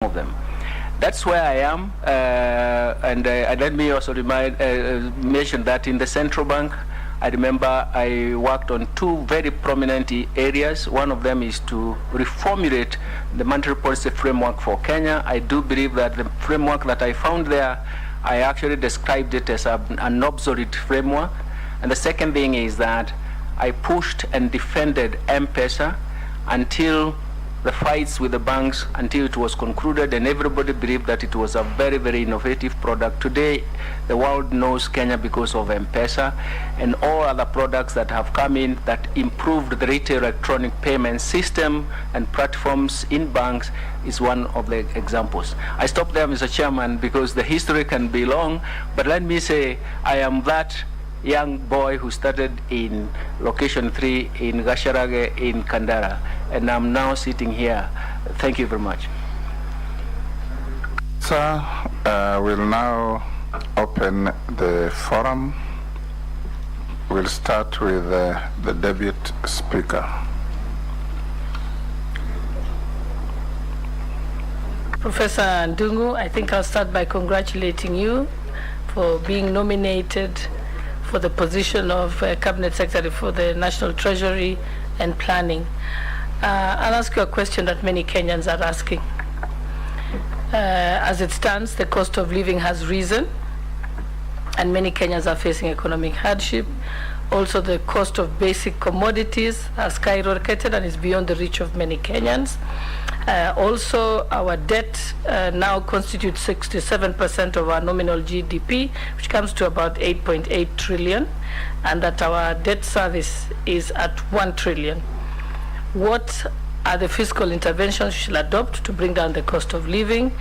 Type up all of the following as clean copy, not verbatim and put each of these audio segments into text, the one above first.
of them. That's where I am, and let me also mention that in the central bank, I remember I worked on two very prominent areas. One of them is to reformulate the monetary policy framework for Kenya. I do believe that the framework that I found there, I actually described it as an obsolete framework. And the second thing is that I pushed and defended M-Pesa until the fights with the banks, until it was concluded, and everybody believed that it was a very, very innovative product. Today, the world knows Kenya because of M-Pesa and all other products that have come in that improved the retail electronic payment system and platforms in banks is one of the examples. I stop there, Mr. Chairman, because the history can be long, but let me say I am that young boy who started in location 3 in Gasharage in Kandara, and I'm now sitting here. Thank you very much. Sir, we'll now open the forum. We'll start with the Deputy Speaker. Professor Ndungu, I think I'll start by congratulating you for being nominated for the position of Cabinet Secretary for the National Treasury and Planning. I'll ask you a question that many Kenyans are asking. As it stands, the cost of living has risen, and many Kenyans are facing economic hardship. Also, the cost of basic commodities has skyrocketed and is beyond the reach of many Kenyans. Also, our debt now constitutes 67% of our nominal GDP, which comes to about 8.8 trillion, and that our debt service is at 1 trillion. What are the fiscal interventions you shall adopt to bring down the cost of living?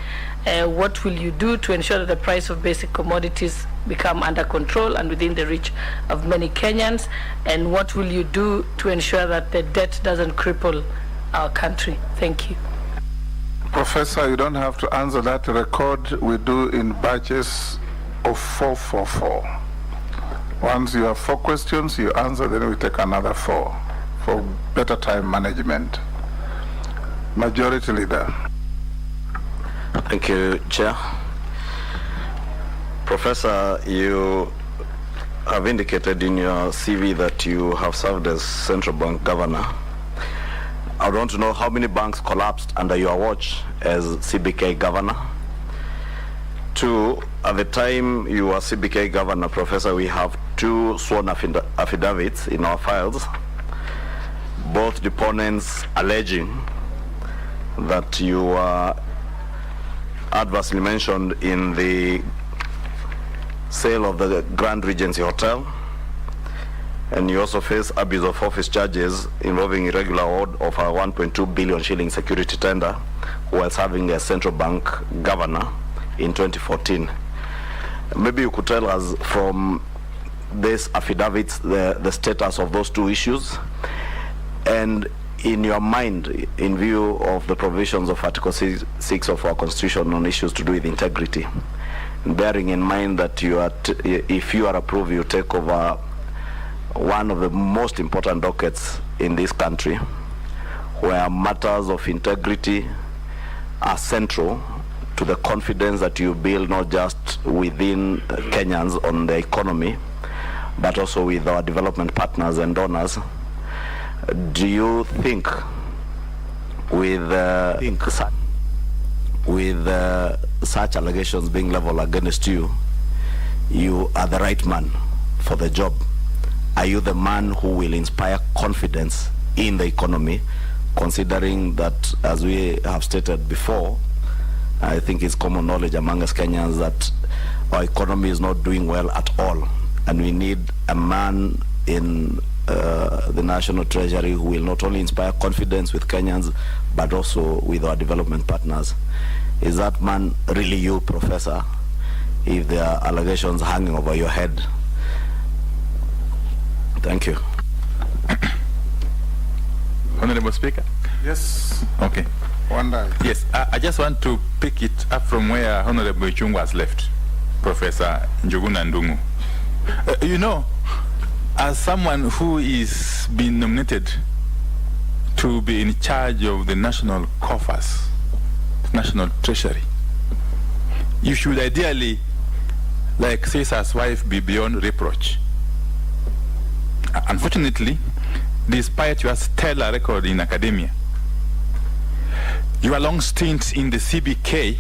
What will you do to ensure that the price of basic commodities become under control and within the reach of many Kenyans? And what will you do to ensure that the debt doesn't cripple our country? Thank you. Professor, you don't have to answer that. Record we do in batches of 4. Once you have 4 questions, you answer, then we take another 4 for better time management. Majority Leader. Thank you, Chair. Professor, you have indicated in your CV that you have served as Central Bank Governor. I want to know how many banks collapsed under your watch as CBK Governor. 2, at the time you were CBK Governor, Professor, we have 2 sworn affidavits in our files, both deponents alleging that you were adversely mentioned in the sale of the Grand Regency Hotel, and you also face abuse of office charges involving irregular award of a 1.2 billion shilling security tender while serving as Central Bank Governor in 2014. Maybe you could tell us from these affidavits the status of those 2 issues, and in your mind, in view of the provisions of Article 6 of our Constitution on issues to do with integrity, bearing in mind that if you are approved, you take over one of the most important dockets in this country, where matters of integrity are central to the confidence that you build not just within Kenyans on the economy, but also with our development partners and donors. Do you think with such allegations being leveled against you, you are the right man for the job? Are you the man who will inspire confidence in the economy, considering that, as we have stated before, I think it's common knowledge among us Kenyans that our economy is not doing well at all, and we need a man in the National Treasury who will not only inspire confidence with Kenyans, but also with our development partners. Is that man really you, Professor, if there are allegations hanging over your head? Thank you. Honorable Speaker. Yes. Okay. Wanda. Yes, I just want to pick it up from where Honorable Chungu has left, Professor Njuguna Ndungu. You know, as someone who is being nominated to be in charge of the national coffers, national treasury. You should ideally, like Caesar's wife, be beyond reproach. Unfortunately, despite your stellar record in academia, your long stint in the CBK,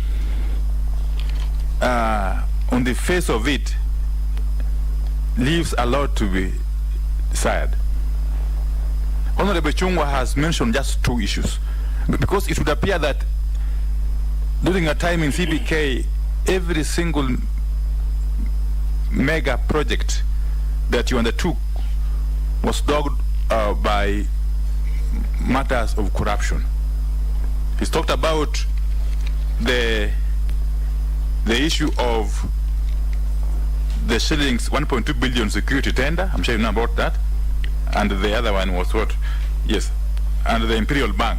on the face of it, leaves a lot to be desired. Honorable Chungwa has mentioned just two issues, because it would appear that during a time in CBK, every single mega project that you undertook was dogged by matters of corruption. He's talked about the issue of the shillings 1.2 billion security tender. I'm sure you know about that. And the other one was what? Yes, and the Imperial Bank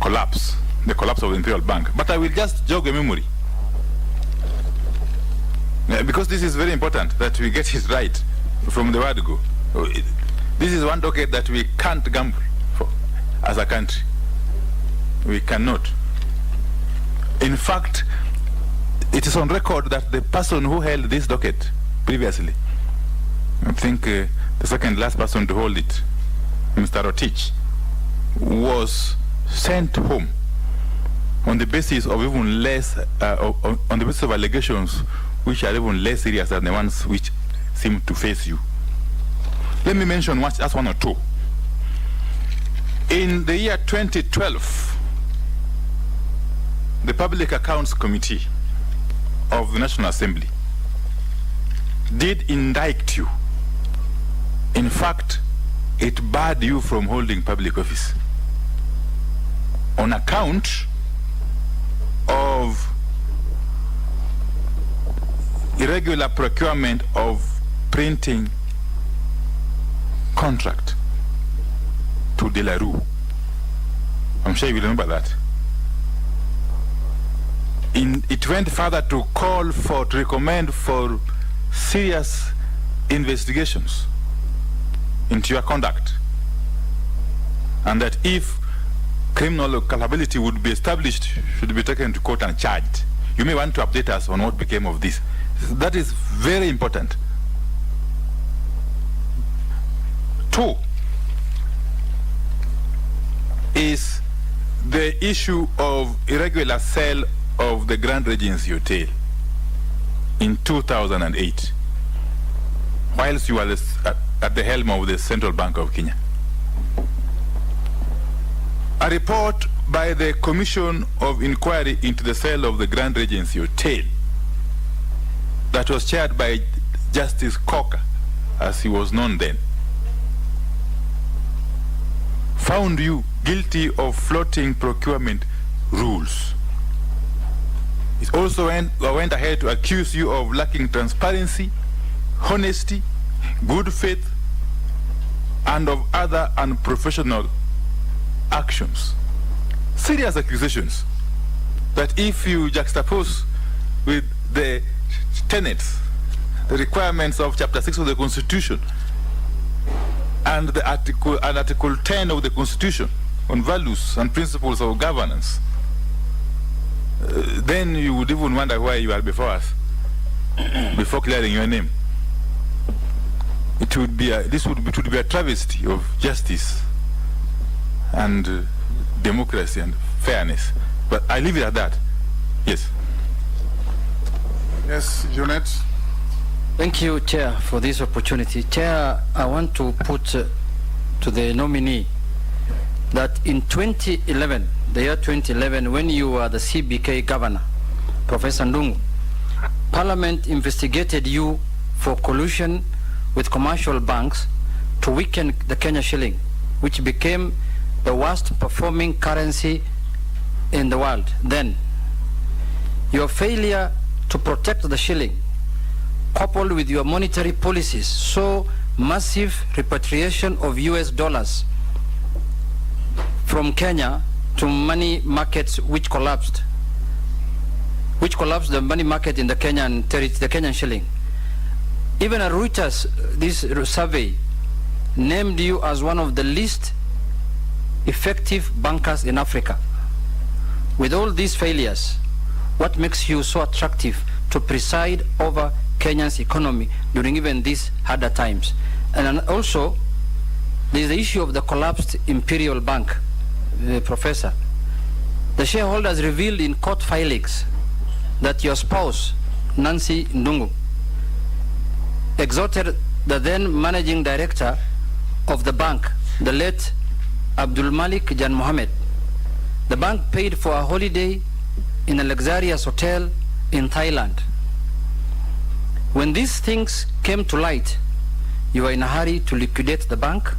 collapse, the collapse of the Imperial Bank. But I will just jog a memory, because this is very important that we get it right from the word go. This is one docket that we can't gamble for as a country. We cannot. In fact, it is on record that the person who held this docket previously, I think the second last person to hold it, Mr. Rotich, was sent home on the basis of even less, on the basis of allegations which are even less serious than the ones which seem to face you. Let me mention just one or two. In the year 2012, the Public Accounts Committee of the National Assembly did indict you. In fact, it barred you from holding public office on account of irregular procurement of printing contract to De La Rue. I'm sure you will remember that. It went further to call for, to recommend for serious investigations into your conduct, and that if criminal culpability would be established, should be taken to court and charged. You may want to update us on what became of this. That is very important. Two is the issue of irregular sale of the Grand Regency Hotel in 2008, whilst you were at the helm of the Central Bank of Kenya. A report by the Commission of Inquiry into the sale of the Grand Regency Hotel, that was chaired by Justice Coker, as he was known then, found you guilty of flouting procurement rules. It also went ahead to accuse you of lacking transparency, honesty, good faith, and of other unprofessional actions. Serious accusations that, if you juxtapose with the tenets, the requirements of Chapter 6 of the Constitution and the Article 10 of the Constitution on values and principles of governance, then you would even wonder why you are before us, before clearing your name. It would be a travesty of justice and democracy and fairness. But I leave it at that. Yes. Yes, Junet. Thank you, Chair, for this opportunity. Chair, I want to put to the nominee that in 2011, the year 2011, when you were the CBK governor, Professor Ndungu, Parliament investigated you for collusion with commercial banks to weaken the Kenya shilling, which became the worst performing currency in the world then. Your failure to protect the shilling, coupled with your monetary policies, saw massive repatriation of US dollars from Kenya to money markets which collapsed the money market in the Kenyan shilling. Even a Reuters, this survey, named you as one of the least effective bankers in Africa. With all these failures, what makes you so attractive to preside over Kenya's economy during even these harder times? And also, there is the issue of the collapsed Imperial Bank, Professor. The shareholders revealed in court filings that your spouse, Nancy Ndungu, exhorted the then managing director of the bank, the late Abdul Malik Jan Mohammed. The bank paid for a holiday in a luxurious hotel in Thailand. When these things came to light, you were in a hurry to liquidate the bank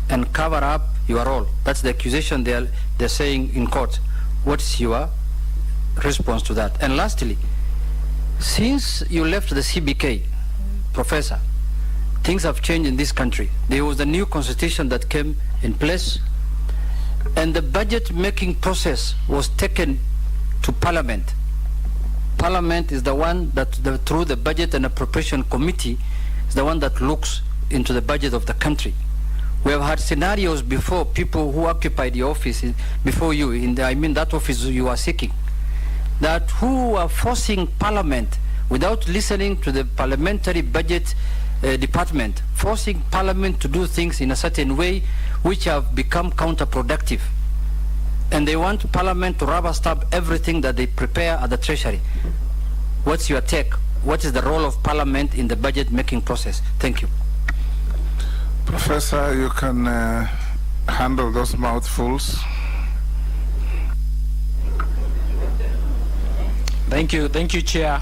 and cover up your role. That's the accusation they're saying in court. What's your response to that? And lastly, since you left the CBK, Professor, things have changed in this country. There was a new constitution that came in place, and the budget making process was taken to Parliament. Parliament is the one that, through the Budget and Appropriation Committee, is the one that looks into the budget of the country. We have had scenarios before, people who occupied the office before you, that office you are seeking, that who are forcing Parliament without listening to the parliamentary budget department, forcing Parliament to do things in a certain way which have become counterproductive. And they want Parliament to rubber stamp everything that they prepare at the Treasury. What's your take? What is the role of Parliament in the budget making process? Thank you. Professor, you can handle those mouthfuls. Thank you, Chair.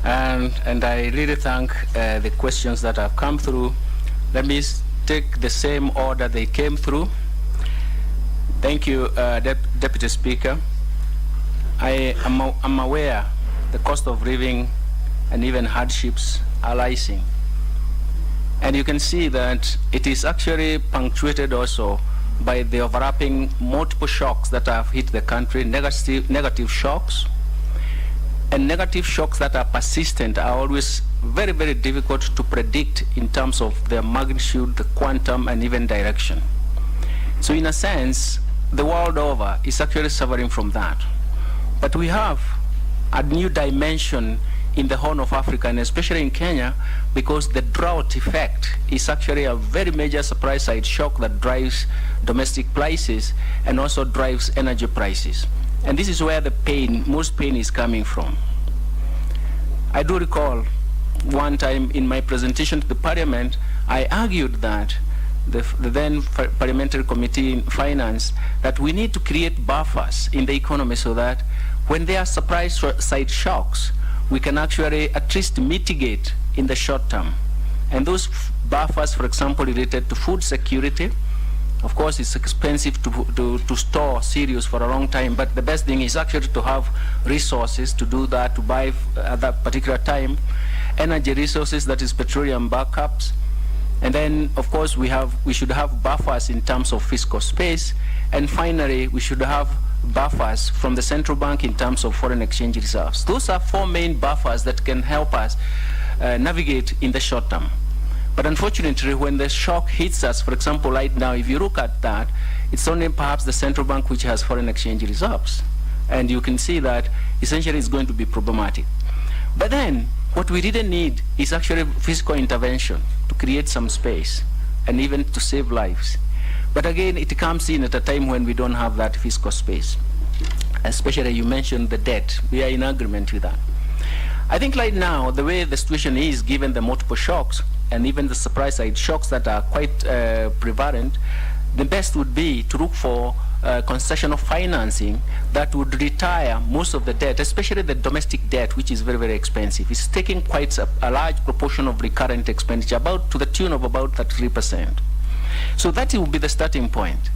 And I really thank the questions that have come through. Let me take the same order they came through. Thank you, Deputy Speaker. I'm aware the cost of living and even hardships are rising. And you can see that it is actually punctuated also by the overlapping multiple shocks that have hit the country, negative shocks. And negative shocks that are persistent are always very, very difficult to predict in terms of their magnitude, the quantum, and even direction. So in a sense, the world over is actually suffering from that. But we have a new dimension in the Horn of Africa, and especially in Kenya, because the drought effect is actually a very major supply side shock that drives domestic prices and also drives energy prices. And this is where the pain, most pain is coming from. I do recall one time in my presentation to the Parliament, I argued that the then Parliamentary Committee in Finance, that we need to create buffers in the economy so that when there are supply side shocks, we can actually at least mitigate in the short term. And those buffers, for example, related to food security. Of course, it's expensive to store cereals for a long time, but the best thing is actually to have resources to do that, to buy at that particular time. Energy resources, that is petroleum backups. And then, of course, we should have buffers in terms of fiscal space. And finally, we should have buffers from the central bank in terms of foreign exchange reserves. Those are four main buffers that can help us navigate in the short term. But unfortunately, when the shock hits us, for example, right now, if you look at that, it's only perhaps the central bank which has foreign exchange reserves. And you can see that essentially it's going to be problematic. But then, what we really need is actually fiscal intervention to create some space and even to save lives. But again, it comes in at a time when we don't have that fiscal space. Especially, you mentioned the debt. We are in agreement with that. I think right now, the way the situation is, given the multiple shocks, and even the supply side shocks that are quite prevalent, the best would be to look for concessional financing that would retire most of the debt, especially the domestic debt, which is very, very expensive. It's taking quite a large proportion of recurrent expenditure, about to the tune of about 33%. So that will be the starting point.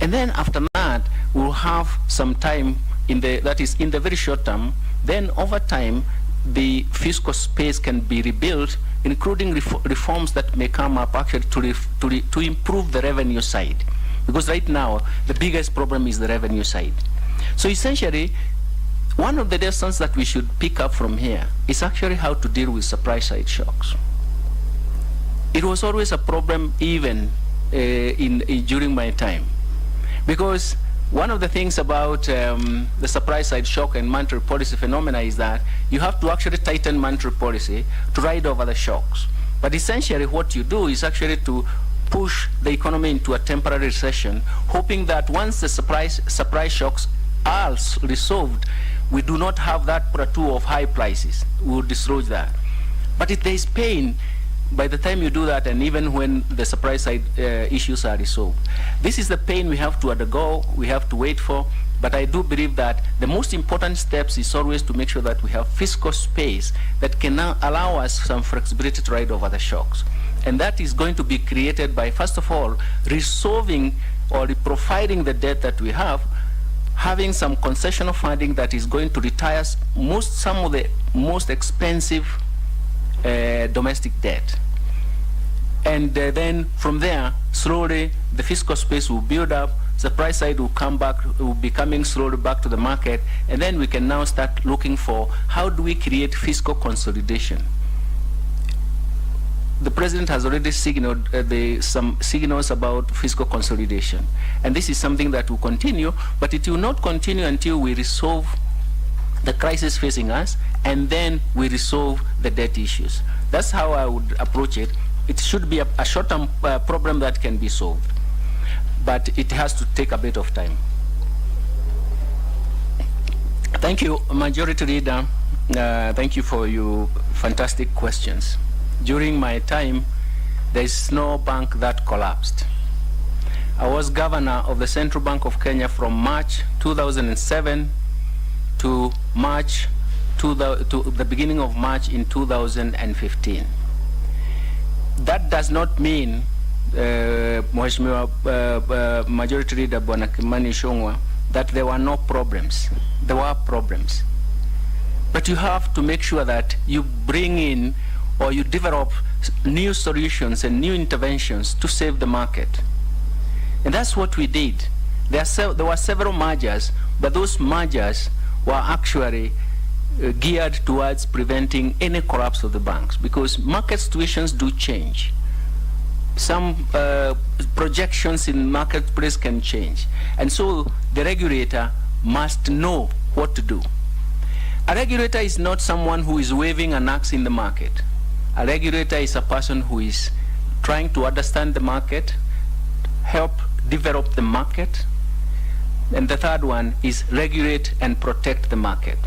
And then after that, we'll have some time that is in the very short term. Then over time, the fiscal space can be rebuilt, including reforms that may come up actually to improve the revenue side. Because right now, the biggest problem is the revenue side. So essentially, one of the lessons that we should pick up from here is actually how to deal with supply side shocks. It was always a problem even during my time. Because one of the things about the supply side shock and monetary policy phenomena is that you have to actually tighten monetary policy to ride over the shocks. But essentially what you do is actually to push the economy into a temporary recession, hoping that once the supply shocks are resolved, we do not have that plateau of high prices. We will dislodge that. But if there is pain, by the time you do that, and even when the supply side issues are resolved, this is the pain we have to undergo, we have to wait for. But I do believe that the most important steps is always to make sure that we have fiscal space that can now allow us some flexibility to ride over the shocks. And that is going to be created by, first of all, resolving or reprofiling the debt that we have, having some concessional funding that is going to retire some of the most expensive domestic debt. And then from there, slowly the fiscal space will build up, the price side will come back, will be coming slowly back to the market, and then we can now start looking for how do we create fiscal consolidation. The president has already signaled some signals about fiscal consolidation. And this is something that will continue, but it will not continue until we resolve the crisis facing us, and then we resolve the debt issues. That's how I would approach it. It should be a short-term problem that can be solved, but it has to take a bit of time. Thank you, Majority Leader. Thank you for your fantastic questions. During my time, there is no bank that collapsed. I was governor of the Central Bank of Kenya from March 2007 to the beginning of March in 2015. That does not mean, Mheshimiwa Majority Leader Bwana Kimani Ichung'wah, that there were no problems. There were problems. But you have to make sure that you bring in or you develop new solutions and new interventions to save the market. And that's what we did. There were several mergers, but those mergers were actually geared towards preventing any collapse of the banks, because market situations do change. Some projections in marketplace can change. And so the regulator must know what to do. A regulator is not someone who is waving an axe in the market. A regulator is a person who is trying to understand the market, help develop the market, and the third one is regulate and protect the market.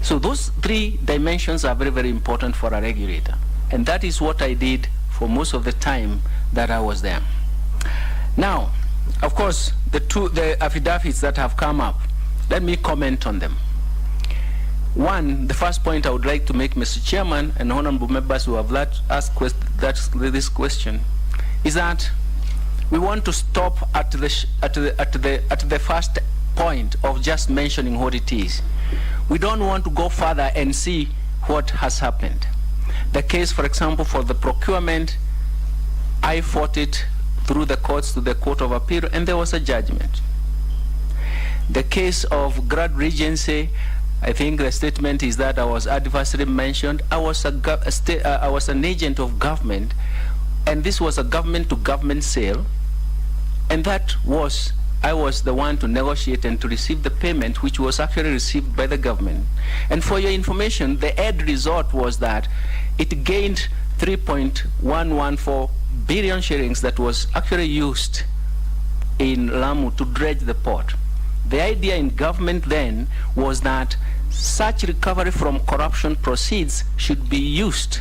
So those three dimensions are very, very important for a regulator. And that is what I did for most of the time that I was there. Now, of course, the affidavits that have come up, let me comment on them. One, the first point I would like to make, Mr. Chairman and honorable members who have asked this question, is that we want to stop at the first point of just mentioning what it is. We don't want to go further and see what has happened. The case, for example, for the procurement, I fought it through the courts to the Court of Appeal, and there was a judgment. The case of Grad Regency, I think the statement is that I was adversely mentioned. I was an agent of government, and this was a government-to-government sale, and I was the one to negotiate and to receive the payment, which was actually received by the government. And for your information, the end result was that it gained 3.114 billion shillings that was actually used in Lamu to dredge the port. The idea in government then was that such recovery from corruption proceeds should be used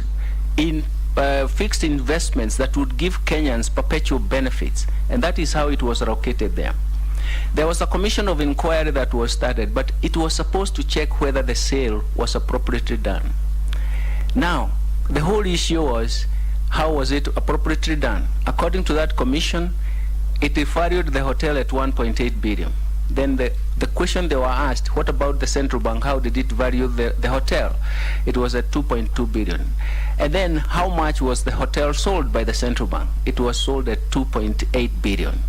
in fixed investments that would give Kenyans perpetual benefits, and that is how it was allocated there. There was a commission of inquiry that was started, but it was supposed to check whether the sale was appropriately done. Now, the whole issue was, how was it appropriately done? According to that commission, it valued the hotel at 1.8 billion. Then the question they were asked, what about the central bank? How did it value the hotel? It was at 2.2 billion. And then how much was the hotel sold by the central bank? It was sold at 2.8 billion.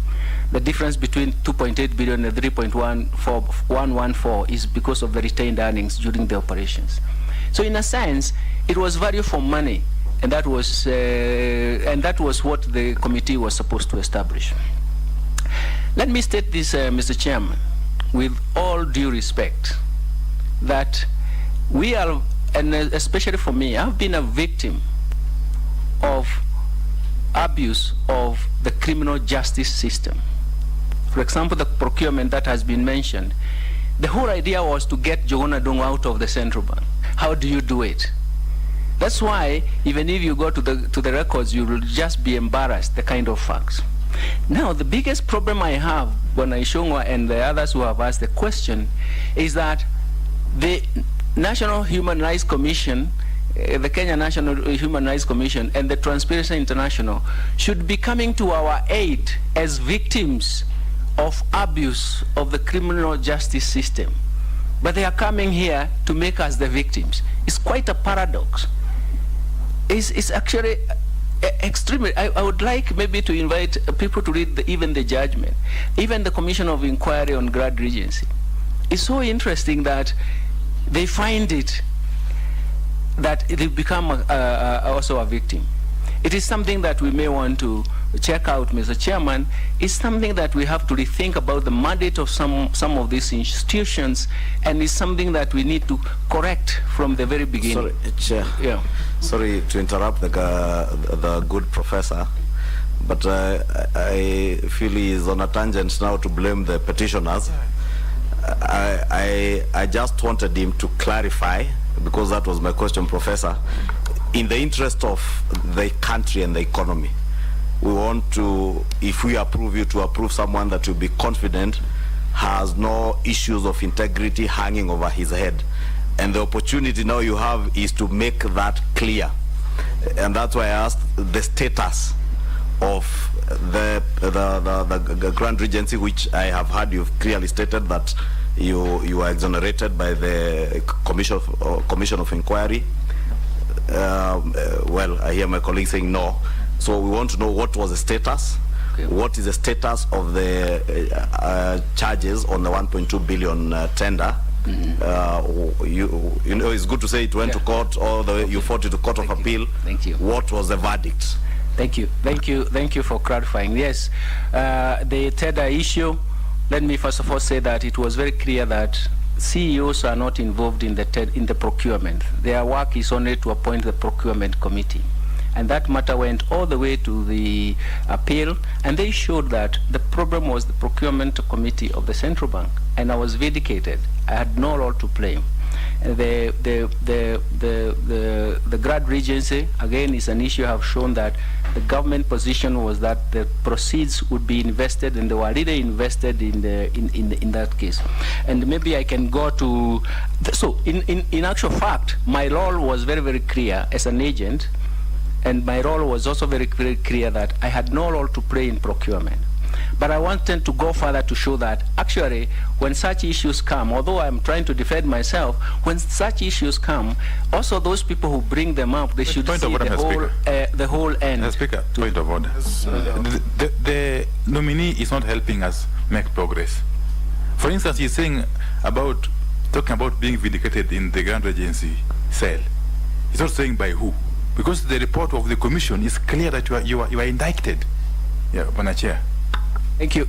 The difference between 2.8 billion and 3.114 is because of the retained earnings during the operations. So in a sense, it was value for money, and that was what the committee was supposed to establish. Let me state this, Mr. Chairman, with all due respect, that we are, and especially for me, I've been a victim of abuse of the criminal justice system. For example, the procurement that has been mentioned, the whole idea was to get Jogona Dongo out of the central bank. How do you do it? That's why even if you go to the records, you will just be embarrassed, the kind of facts. Now, the biggest problem I have, Bwana Ishongwa and the others who have asked the question, is that the National Human Rights Commission, the Kenya National Human Rights Commission and the Transparency International should be coming to our aid as victims of abuse of the criminal justice system. But they are coming here to make us the victims. It's quite a paradox. It's actually extremely, I would like maybe to invite people to read even the judgment, even the Commission of Inquiry on Grad Regency. It's so interesting that they find it, that they become also a victim. It is something that we may want to check out, Mr. Chairman. It's something that we have to rethink about the mandate of some of these institutions, and it's something that we need to correct from the very beginning. Sorry, Chair. Yeah. Sorry to interrupt the good professor, but I feel he is on a tangent now to blame the petitioners. I just wanted him to clarify, because that was my question, Professor. In the interest of the country and the economy, we want to, if we approve you, to approve someone that will be confident has no issues of integrity hanging over his head. And the opportunity now you have is to make that clear. And that's why I asked the status of the Grand Regency, which I have heard you've clearly stated that you are exonerated by the Commission of Inquiry. Well, I hear my colleague saying no. So we want to know what was the status. Okay. What is the status of the charges on the 1.2 billion tender? Mm-hmm. You know, it's good to say it went to court, or you fought it to court of appeal. Thank you. What was the verdict? Thank you for clarifying. Yes, the tender issue, let me first of all say that it was very clear that CEOs are not involved in the procurement. Their work is only to appoint the procurement committee. And that matter went all the way to the appeal, and they showed that the problem was the procurement committee of the central bank, and I was vindicated. I had no role to play. The Grad Regency, again, is an issue. I have shown that the government position was that the proceeds would be invested, and they were really invested in that case. And maybe I can go to, so in actual fact, my role was very, very clear as an agent, and my role was also very, very clear that I had no role to play in procurement. But I wanted to go further to show that actually when such issues come, although I'm trying to defend myself, when such issues come, also those people who bring them up, they should see the whole end. Speaker, point of order. The nominee is not helping us make progress. For instance, he's saying talking about being vindicated in the Grand Regency cell. He's not saying by who. Because the report of the commission is clear that you are indicted. Yeah, Bwana Chair. Thank you,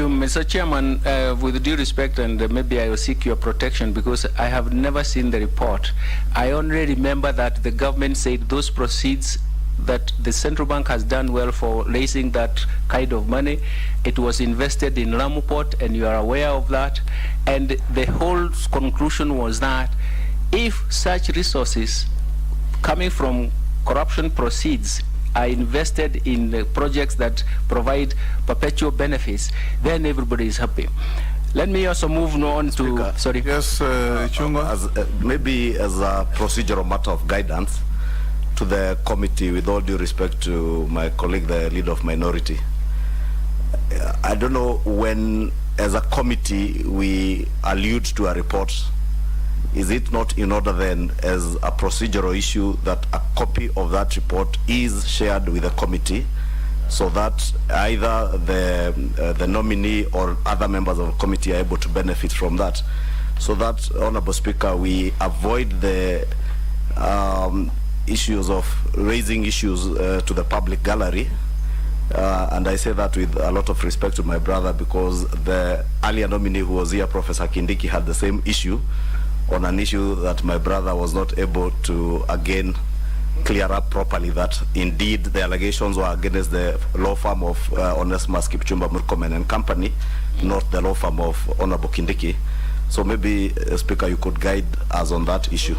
Mr. Chairman. With due respect, and maybe I will seek your protection because I have never seen the report. I only remember that the government said those proceeds that the central bank has done well for raising that kind of money. It was invested in Lamu Port, and you are aware of that. And the whole conclusion was that if such resources coming from corruption proceeds are invested in the projects that provide perpetual benefits, then everybody is happy. Let me also move on to... Speaker, sorry. Yes, Chunga. Maybe as a procedural matter of guidance to the committee, with all due respect to my colleague, the leader of minority, I don't know when, as a committee, we allude to a report. Is it not in order then, as a procedural issue, that a copy of that report is shared with the committee, so that either the nominee or other members of the committee are able to benefit from that, so that, Honorable Speaker, we avoid the issues of raising issues to the public gallery, And I say that with a lot of respect to my brother, because the earlier nominee who was here, Professor Kindiki, had the same issue on an issue that my brother was not able to again clear up properly, that indeed the allegations were against the law firm of Onesmus Kipchumba Murkomen and Company, not the law firm of Honorable Kindiki. So maybe, Speaker, you could guide us on that issue.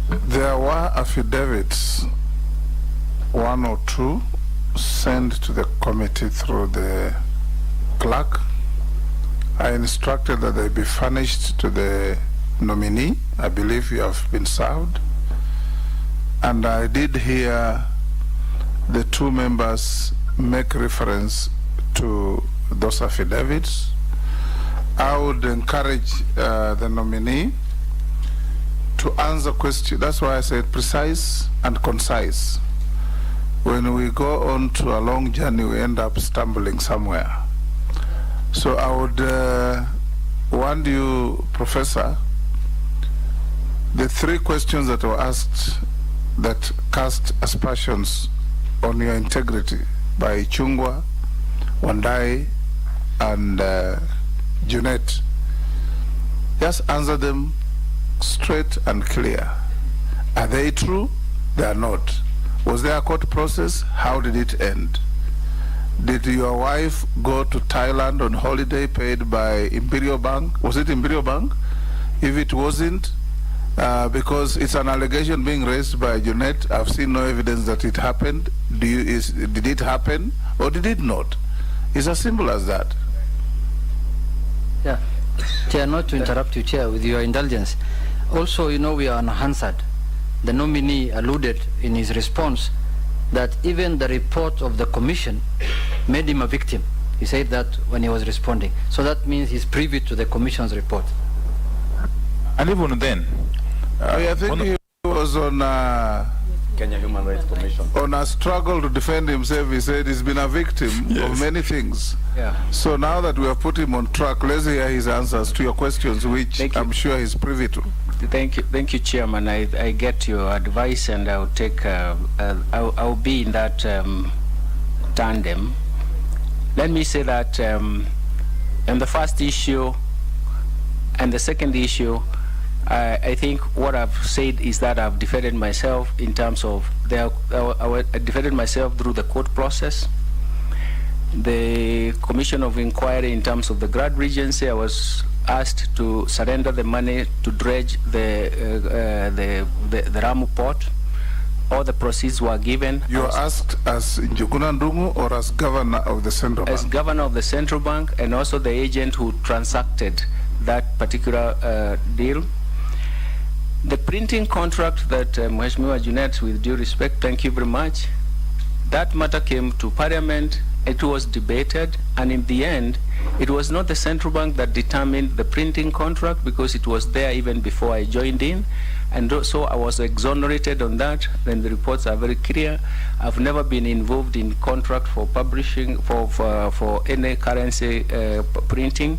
There were affidavits, 1 or 2, sent to the committee through the clerk. I instructed that they be furnished to the nominee. I believe you have been served. And I did hear the 2 members make reference to those affidavits. I would encourage the nominee to answer questions. That's why I said precise and concise. When we go on to a long journey, we end up stumbling somewhere. So I would want you, Professor, the 3 questions that were asked that cast aspersions on your integrity by Chungwa, Wandai, and Junet, just answer them straight and clear. Are they true? They are not. Was there a court process? How did it end? Did your wife go to Thailand on holiday paid by Imperial Bank? Was it Imperial Bank? If it wasn't, because it's an allegation being raised by Junet, I've seen no evidence that it happened. Did it happen or did it not? It's as simple as that. Yeah, Chair, not to interrupt you, Chair, with your indulgence. Also, you know, we are unanswered. The nominee alluded in his response that even the report of the commission made him a victim. He said that when he was responding. So that means he's privy to the commission's report. And even then, I think he was on Kenya Human Rights Commission. On a struggle to defend himself. He said he's been a victim of many things. Yeah. So now that we have put him on track, let's hear his answers to your questions, which I'm sure he's privy to. Thank you, Chairman. I get your advice, and I'll take. I'll be in that tandem. Let me say that in the first issue and the second issue, I think what I've said is that I've defended myself in terms of I defended myself through the court process. The Commission of Inquiry in terms of the Grad Regency, I was asked to surrender the money to dredge the Ramu port. All the proceeds were given. You were asked as Njuguna Ndungu or as governor of the central bank? As governor of the central bank, and also the agent who transacted that particular deal. The printing contract that Mheshimiwa Junet, with due respect, thank you very much, that matter came to Parliament. It was debated, and in the end, it was not the central bank that determined the printing contract, because it was there even before I joined in, and so I was exonerated on that. Then the reports are very clear. I've never been involved in contract for publishing for any currency printing.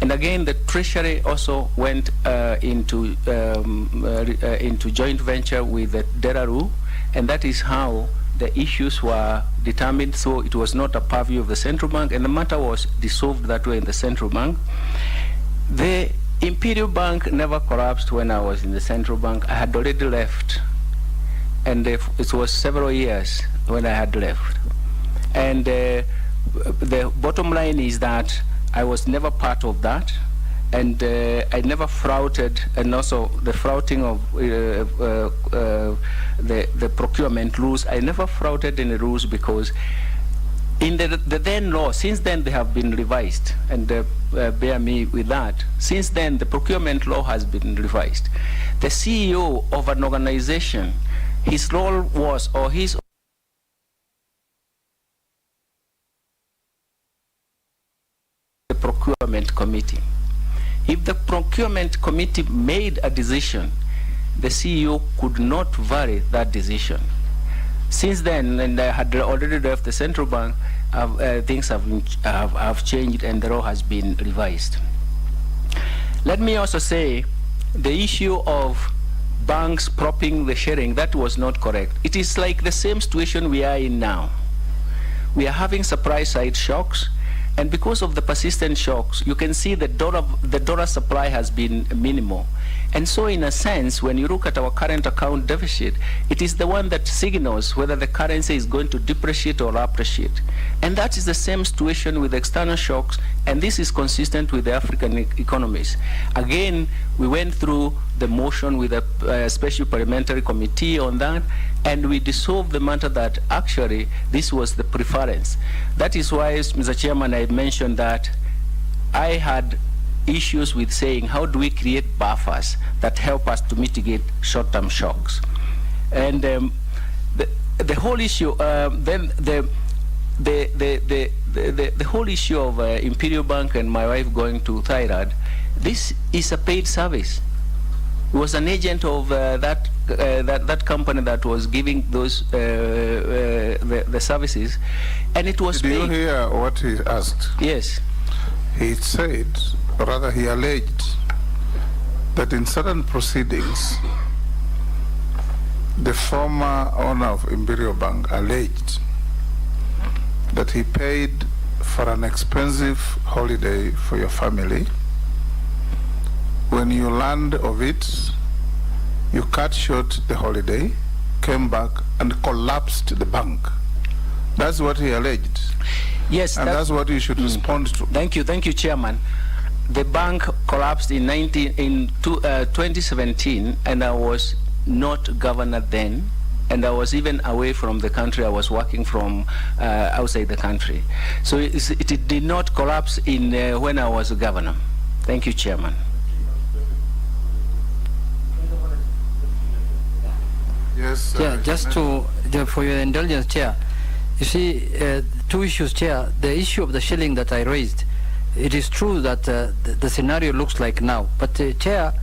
And again, the Treasury also went into joint venture with the Deraru, and that is how the issues were determined. So it was not a purview of the central bank, and the matter was dissolved that way in the central bank. The Imperial Bank never collapsed when I was in the central bank. I had already left, and it was several years when I had left. And the bottom line is that I was never part of that, and I never flouted, and also the flouting of the procurement rules. I never flouted any rules, because in the then law, since then they have been revised, and bear me with that. Since then, the procurement law has been revised. The CEO of an organization, his role was, or his the procurement committee. If the procurement committee made a decision, the CEO could not vary that decision. Since then, and I had already left the central bank, things have changed, and the law has been revised. Let me also say, the issue of banks propping the sharing, that was not correct. It is like the same situation we are in now. we are having supply side shocks. And because of the persistent shocks, you can see the dollar supply has been minimal. And so in a sense, when you look at our current account deficit, it is the one that signals whether the currency is going to depreciate or appreciate. And that is the same situation with external shocks, and this is consistent with the African economies. Again, we went through the motion with a special parliamentary committee on that, and we dissolved the matter that actually this was the preference. That is why, Mr. Chairman, I mentioned that I had issues with saying how do we create buffers that help us to mitigate short-term shocks. And the whole issue, then the whole issue of Imperial Bank and my wife going to Thailand, this is a paid service. He was an agent of that company that was giving those the services, and it was Did paid. you hear what he asked? Yes. He said, or rather he alleged, that in certain proceedings, the former owner of Imperial Bank alleged that he paid for an expensive holiday for your family. When you learned of it, you cut short the holiday, came back and collapsed the bank. That's what he alleged. Yes, and that's what you should respond to. Thank you, Chairman. The bank collapsed in 2017, and I was not governor then, and I was even away from the country. I was working from outside the country. So it did not collapse in when I was governor. Thank you, Chairman. Yes. Yeah, just for your indulgence, Chair. You see, two issues, Chair. The issue of the shilling that I raised, it is true that the scenario looks like now. But, Chair,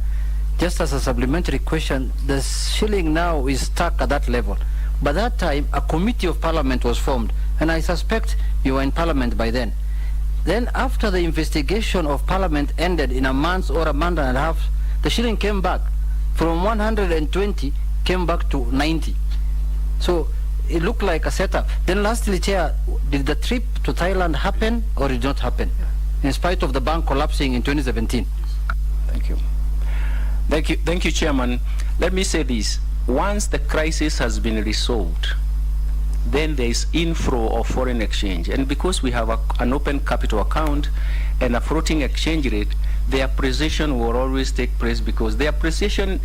just as a supplementary question, the shilling now is stuck at that level. By that time, a committee of parliament was formed, and I suspect you were in parliament by then. Then, after the investigation of parliament ended in a month or a month and a half, the shilling came back from 120, came back to 90. So it looked like a setup. Then lastly, Chair, did the trip to Thailand happen or did not happen, in spite of the bank collapsing in 2017? Thank you. Thank you, Chairman. Let me say this. Once the crisis has been resolved, then there is inflow of foreign exchange. And because we have an open capital account and a floating exchange rate, the appreciation will always take place, because the depreciation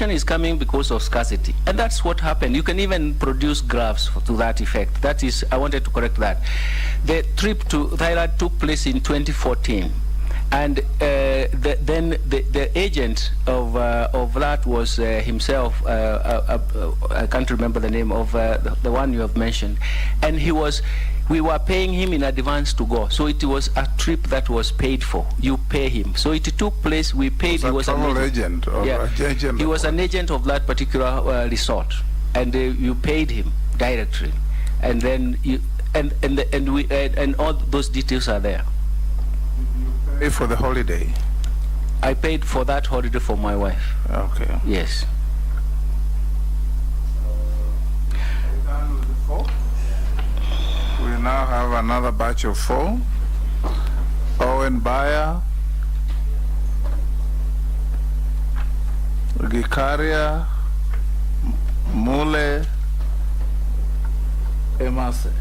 is coming because of scarcity. And that's what happened. You can even produce graphs to that effect. That is, I wanted to correct that. The trip to Thailand took place in 2014. And then the agent of that was himself, I can't remember the name of the one you have mentioned. And we were paying him in advance to go. So it was a trip that was paid for. You pay him. So it took place, we paid. He was an agent. He was an agent of that particular resort. And you paid him directly. And then and all those details are there. Pay for the holiday? I paid for that holiday for my wife. Okay. Yes. We now have another batch of 4. Owen Bayer, Gikaria, Mule, Emase.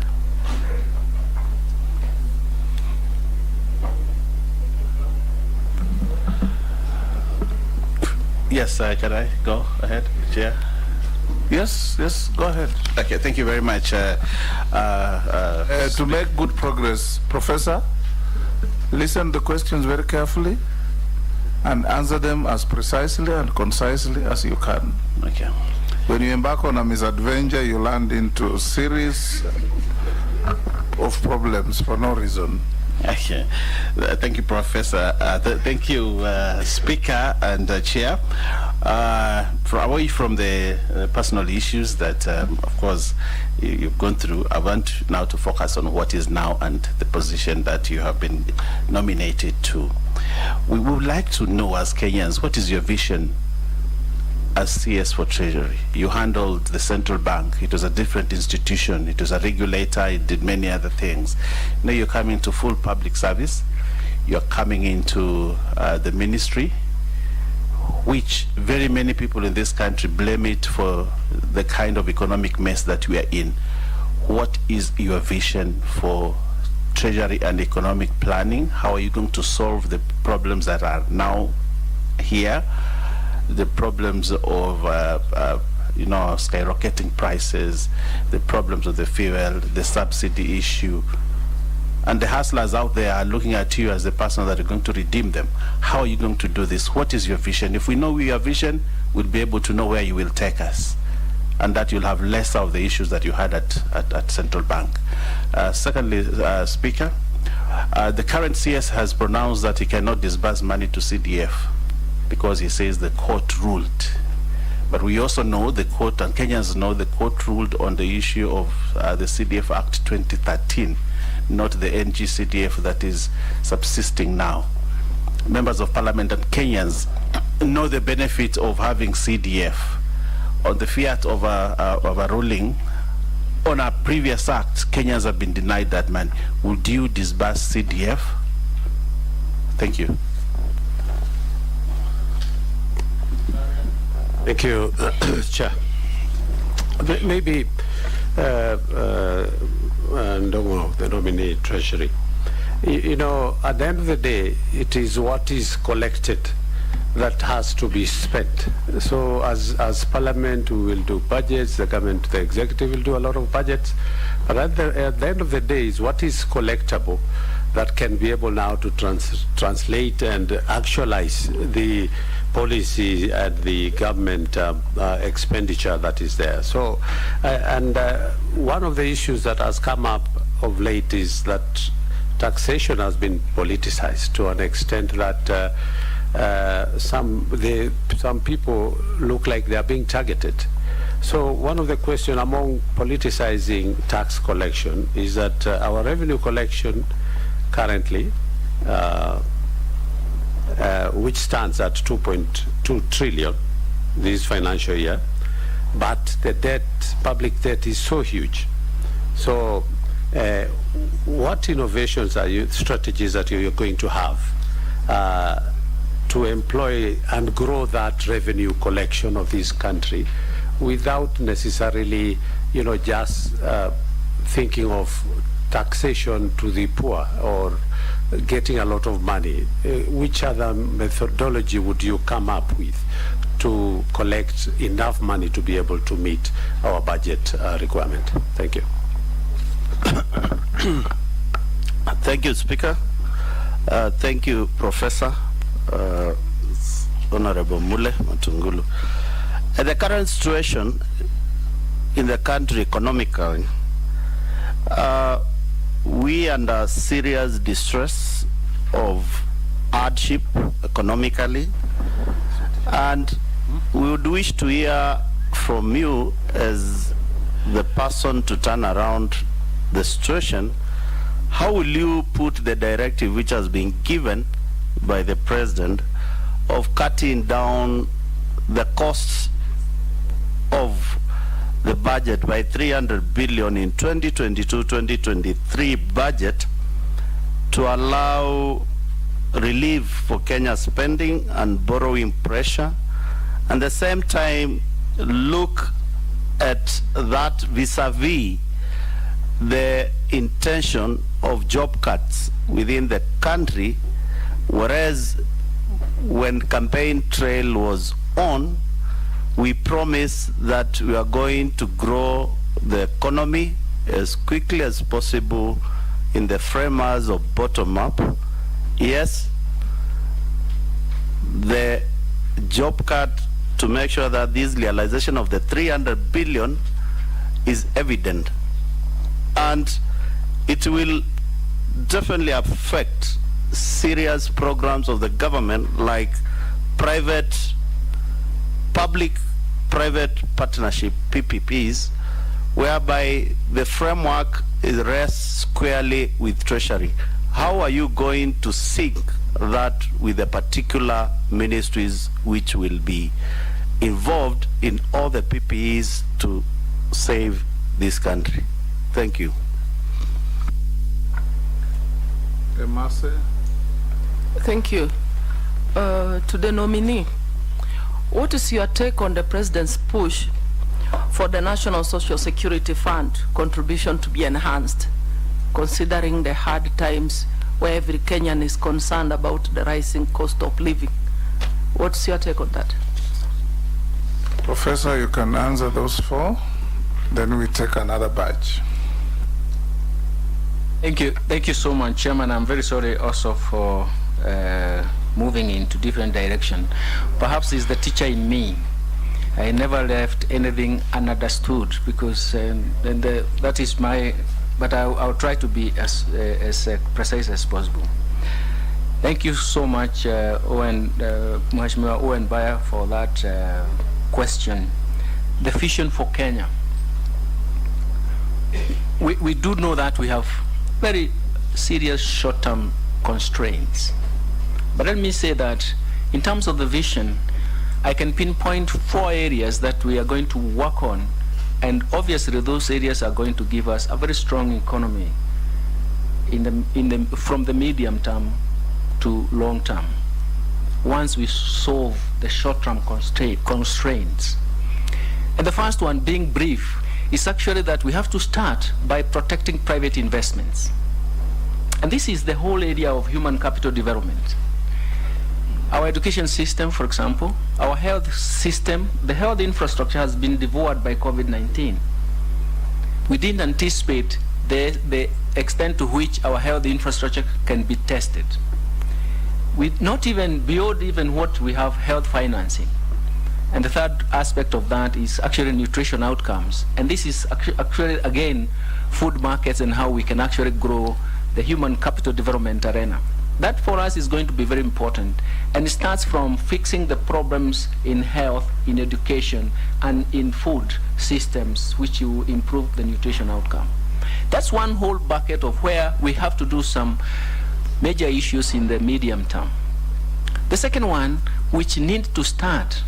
Yes, can I go ahead, Chair? Yes, go ahead. Okay, thank you very much. To make good progress, Professor, listen to the questions very carefully and answer them as precisely and concisely as you can. Okay. When you embark on a misadventure, you land into a series of problems for no reason. Okay. Thank you, Professor. Thank you, Speaker and Chair. Away from the personal issues that, of course, you've gone through, I want now to focus on what is now and the position that you have been nominated to. We would like to know, as Kenyans, what is your vision as CS for Treasury. You handled the central bank. It was a different institution. It was a regulator. It did many other things. Now you're coming to full public service. You're coming into the ministry, which very many people in this country blame it for the kind of economic mess that we are in. What is your vision for Treasury and economic planning? How are you going to solve the problems that are now here? The problems of skyrocketing prices, the problems of the fuel, the subsidy issue, and the hustlers out there are looking at you as the person that are going to redeem them. How are you going to do this? What is your vision? If we know your vision, we'll be able to know where you will take us, and that you'll have less of the issues that you had at Central Bank. Secondly, Speaker, the current CS has pronounced that he cannot disburse money to CDF because he says the court ruled. But we also know the court, and Kenyans know the court ruled on the issue of the CDF Act 2013, not the NG-CDF that is subsisting now. Members of Parliament and Kenyans know the benefit of having CDF. On the fiat of a ruling on a previous act, Kenyans have been denied that money. Would you disburse CDF? Thank you. Thank you, Chair. Maybe Ndongo, the nominee Treasury. You know, at the end of the day, it is what is collected that has to be spent. So as Parliament, we will do budgets, the government, the executive will do a lot of budgets, but at the end of the day is what is collectible that can be able now to translate and actualize the policy and the government expenditure that is there. So, one of the issues that has come up of late is that taxation has been politicized to an extent that some people look like they are being targeted. So one of the questions among politicizing tax collection is that our revenue collection currently, which stands at 2.2 trillion this financial year, but the debt, public debt is so huge. So what innovations are you, strategies that you're going to have to employ and grow that revenue collection of this country without necessarily, you know, just thinking of taxation to the poor or getting a lot of money? Which other methodology would you come up with to collect enough money to be able to meet our budget requirement? Thank you. Thank you, Speaker. Thank you, Professor Honorable Mule Matungulu. The current situation in the country economically, we are under serious distress of hardship economically, and we would wish to hear from you as the person to turn around the situation. How will you put the directive which has been given by the President of cutting down the costs of the budget by 300 billion in 2022-2023 budget to allow relief for Kenya's spending and borrowing pressure, and at the same time look at that vis-a-vis the intention of job cuts within the country, whereas when campaign trail was on, we promised that we are going to grow the economy as quickly as possible in the framers of bottom-up. Yes, the job cut to make sure that this realization of the 300 billion is evident, and it will definitely affect serious programs of the government like public-private partnership, PPPs, whereby the framework is rests squarely with Treasury. How are you going to sync that with the particular ministries which will be involved in all the PPEs to save this country. Thank you. Thank you. To the nominee, what is your take on the President's push for the National Social Security Fund contribution to be enhanced, considering the hard times where every Kenyan is concerned about the rising cost of living? What's your take on that? Professor, you can answer those four, then we take another batch. Thank you so much, Chairman. I'm very sorry also for moving into different direction. Perhaps it's the teacher in me. I never left anything ununderstood, because that is my, but I'll try to be as precise as possible. Thank you so much, Mheshimiwa Owen Baya, for that question. The vision for Kenya. We do know that we have very serious short-term constraints. But let me say that in terms of the vision, I can pinpoint 4 areas that we are going to work on, and obviously those areas are going to give us a very strong economy from the medium term to long term, once we solve the short-term constraints. And the first one, being brief, is actually that we have to start by protecting private investments. And this is the whole area of human capital development. Our education system, for example, our health system, the health infrastructure has been devoured by COVID-19. We didn't anticipate the extent to which our health infrastructure can be tested. Not even beyond even what we have health financing. And the third aspect of that is actually nutrition outcomes. And this is actually, again, food markets and how we can actually grow the human capital development arena. That for us is going to be very important. And it starts from fixing the problems in health, in education, and in food systems, which will improve the nutrition outcome. That's one whole bucket of where we have to do some major issues in the medium term. The second one, which needs to start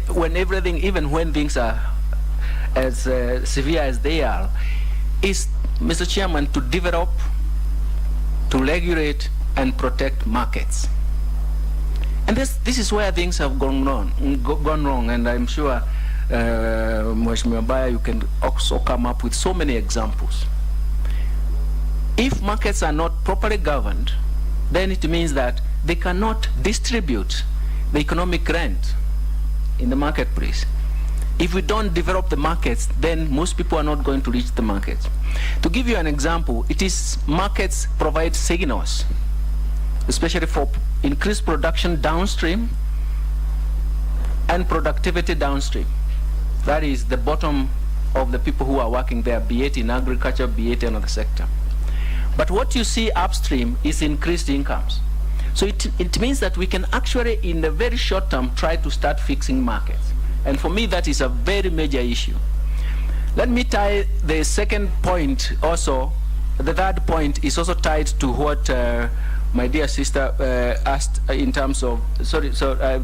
when everything, even when things are as severe as they are, is, Mr. Chairman, to develop, to regulate, and protect markets. And this is where things have gone wrong, and I'm sure, Mheshimiwa Baya, you can also come up with so many examples. If markets are not properly governed, then it means that they cannot distribute the economic rent in the marketplace. If we don't develop the markets, then most people are not going to reach the markets. To give you an example, it is markets provide signals, especially for increased production downstream and productivity downstream. That is the bottom of the people who are working there, be it in agriculture, be it in another sector. But what you see upstream is increased incomes. So it means that we can actually, in the very short term, try to start fixing markets. And for me, that is a very major issue. Let me tie the second point also. The third point is also tied to what my dear sister asked in terms of,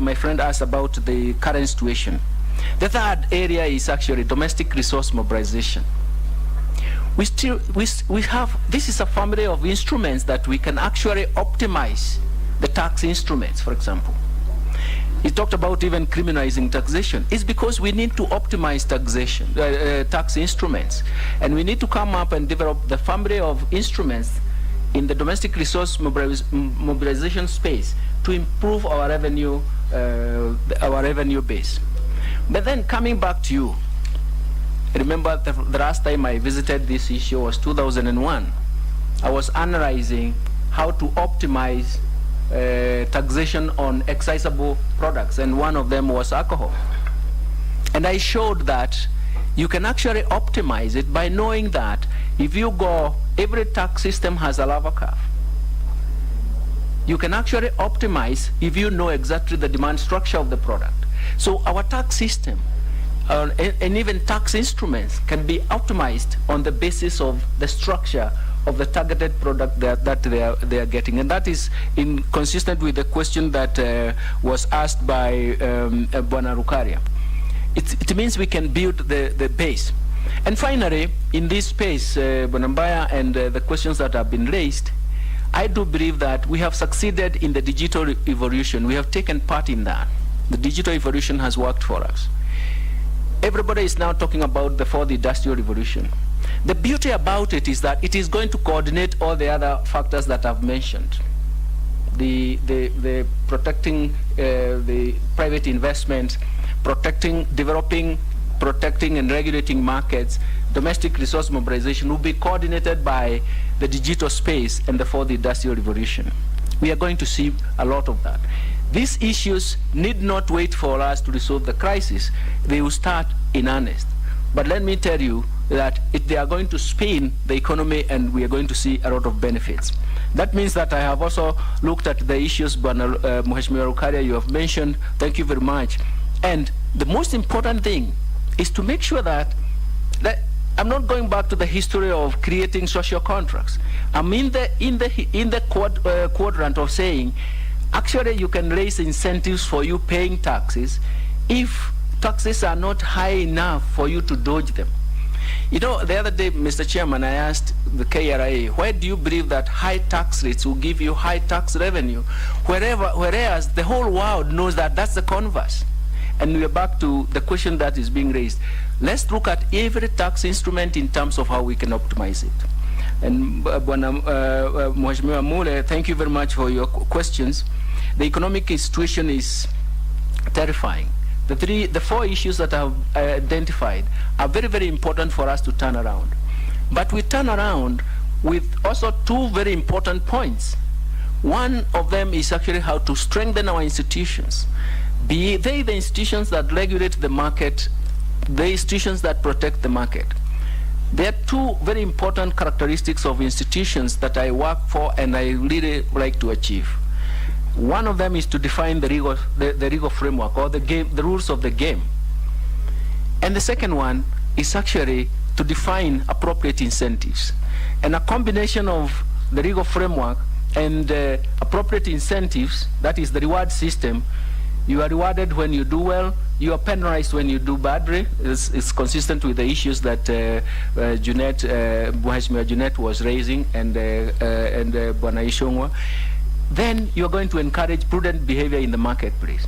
my friend asked about the current situation. The third area is actually domestic resource mobilization. We have, this is a family of instruments that we can actually optimize the tax instruments, for example. He talked about even criminalizing taxation. It's because we need to optimize taxation, tax instruments. And we need to come up and develop the family of instruments in the domestic resource mobilization space to improve our revenue base. But then coming back to you, I remember the last time I visited this issue was 2001. I was analyzing how to optimize taxation on excisable products, and one of them was alcohol. And I showed that you can actually optimize it by knowing that if you go, every tax system has a lava curve. You can actually optimize if you know exactly the demand structure of the product. So our tax system and even tax instruments can be optimized on the basis of the structure of the targeted product that they are getting. And that is consistent with the question that was asked by Bwana Rukaria. It means we can build the base. And finally, in this space, Bwana Mbaya, and the questions that have been raised, I do believe that we have succeeded in the digital evolution. We have taken part in that. The digital evolution has worked for us. Everybody is now talking about the fourth industrial revolution. The beauty about it is that it is going to coordinate all the other factors that I've mentioned. The protecting the private investment, developing, protecting and regulating markets, domestic resource mobilization will be coordinated by the digital space and the fourth industrial revolution. We are going to see a lot of that. These issues need not wait for us to resolve the crisis. They will start in earnest. But let me tell you that they are going to spin the economy, and we are going to see a lot of benefits. That means that I have also looked at the issues, Mheshimiwa Rukaria, you have mentioned. Thank you very much. And the most important thing is to make sure that I'm not going back to the history of creating social contracts. I'm in the quadrant of saying, actually, you can raise incentives for you paying taxes if taxes are not high enough for you to dodge them. You know, the other day, Mr. Chairman, I asked the KRA, why do you believe that high tax rates will give you high tax revenue, whereas the whole world knows that that's the converse? And we're back to the question that is being raised. Let's look at every tax instrument in terms of how we can optimize it. And Mheshimiwa Mule, thank you very much for your questions. The economic situation is terrifying. The four issues that I have identified are very, very important for us to turn around. But we turn around with also two very important points. One of them is actually how to strengthen our institutions, be they the institutions that regulate the market, the institutions that protect the market. There are two very important characteristics of institutions that I work for and I really like to achieve. One of them is to define the legal framework, or the rules of the game. And the second one is actually to define appropriate incentives. And a combination of the legal framework and appropriate incentives, that is the reward system. You are rewarded when you do well, you are penalized when you do badly. It's consistent with the issues that Mheshimiwa Junet was raising and Bwana Ishongwa. Then you're going to encourage prudent behavior in the marketplace.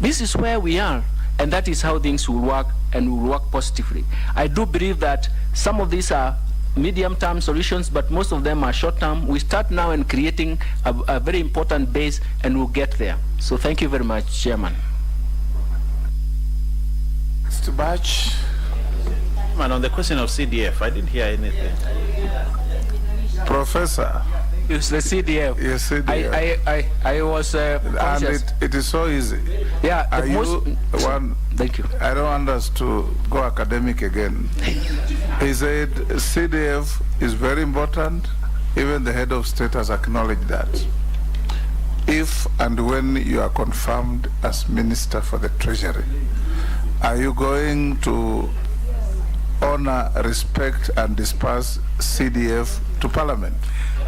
This is where we are, and that is how things will work, and will work positively. I do believe that some of these are medium-term solutions, but most of them are short-term. We start now in creating a very important base, and we'll get there. So thank you very much, Chairman. Mr. Batch. Man, on the question of CDF, I didn't hear anything. Professor. It's the CDF. Yes, CDF. I was and it is so easy. Yeah. Are you one? Thank you. I don't want us to go academic again. He said CDF is very important. Even the head of state has acknowledged that. If and when you are confirmed as Minister for the Treasury, are you going to honor, respect, and disperse CDF to Parliament?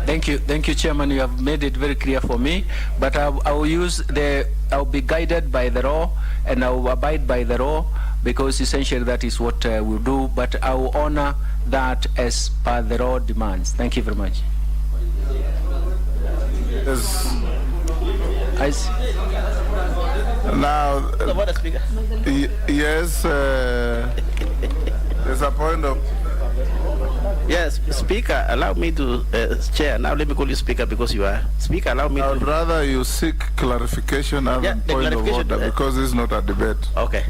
Thank you, Chairman. You have made it very clear for me. But I will be guided by the law, and I will abide by the law, because essentially that is what we'll do. But I will honor that as per the law demands. Thank you very much. Yes. Now, yes, there's a point of. Yes, Speaker, allow me to, Chair, now let me call you Speaker because you are Speaker, allow me I would to. rather you seek clarification and point of order, because this is not a debate. Okay.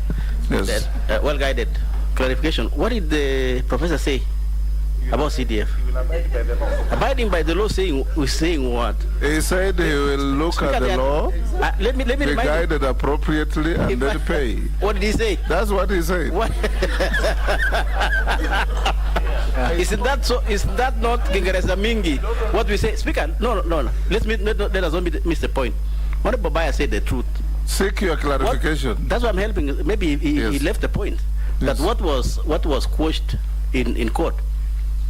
Yes. Well guided. Clarification. What did the professor say about CDF? Abiding by the law, saying what? He said he will look at the law, let me be remind guided appropriately, and then pay. What did he say? That's what he said. What? Is that so? Is that not Kingereza Mingi? What we say, Speaker? No. Let us not miss the point. What Babaya said the truth. Seek your clarification. That's why I'm helping. Maybe he left the point. Yes. That what was quashed in court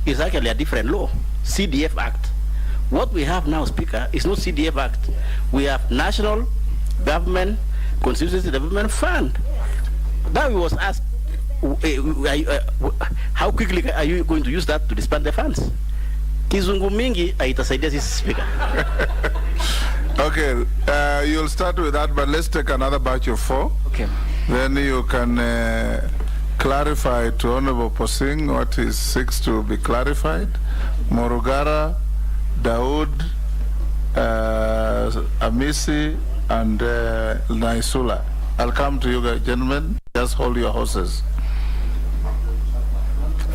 is actually a different law. CDF Act. What we have now, Speaker, is not CDF Act. We have National Government Constituency Development Fund. Now we was asked, how quickly are you going to use that to disband the funds? Kizungu mingi haitasaidia sisi, Speaker. Okay, you'll start with that, but let's take another batch of 4. Okay. Then you can clarify to Honorable Posing what is 6 to be clarified. Morugara, Daud, Amisi, and Naisula. I'll come to you guys, gentlemen. Just hold your horses.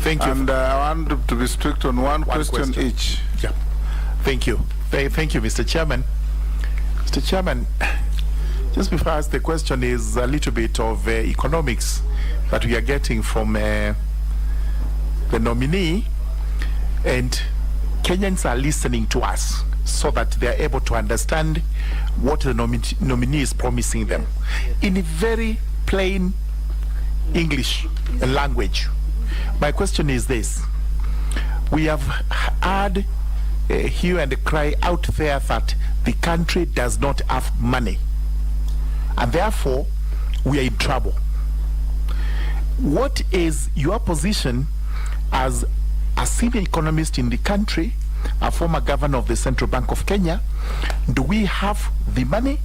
Thank you. And I want to be strict on one question each. Yeah. Thank you. Thank you, Mr. Chairman. Mr. Chairman, just before I ask the question is a little bit of economics that we are getting from the nominee, and Kenyans are listening to us so that they are able to understand what the nominee is promising them in a very plain English language. My question is this: we have heard hue and cry out there that the country does not have money, and therefore we are in trouble. What is your position as a senior economist in the country, a former governor of the Central Bank of Kenya? Do we have the money,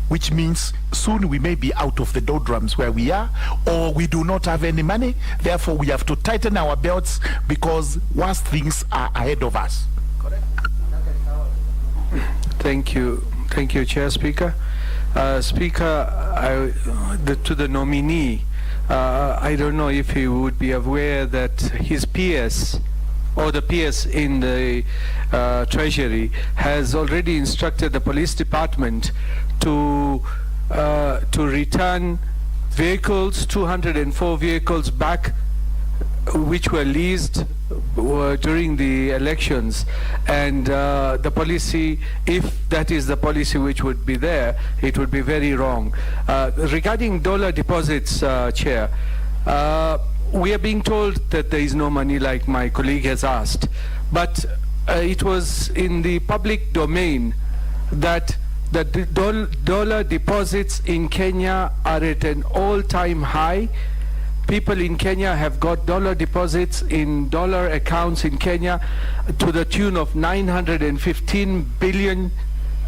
which means soon we may be out of the doldrums where we are, or we do not have any money, therefore we have to tighten our belts because worse things are ahead of us? Thank you, Chair Speaker. Speaker, to the nominee, I don't know if he would be aware that his peers, or the peers in the Treasury, has already instructed the police department to return vehicles, 204 vehicles back, which were leased during the elections, and the policy, if that is the policy which would be there, it would be very wrong. Regarding dollar deposits, Chair, we are being told that there is no money, like my colleague has asked, but it was in the public domain that the dollar deposits in Kenya are at an all-time high. People in Kenya have got dollar deposits in dollar accounts in Kenya to the tune of 915 billion.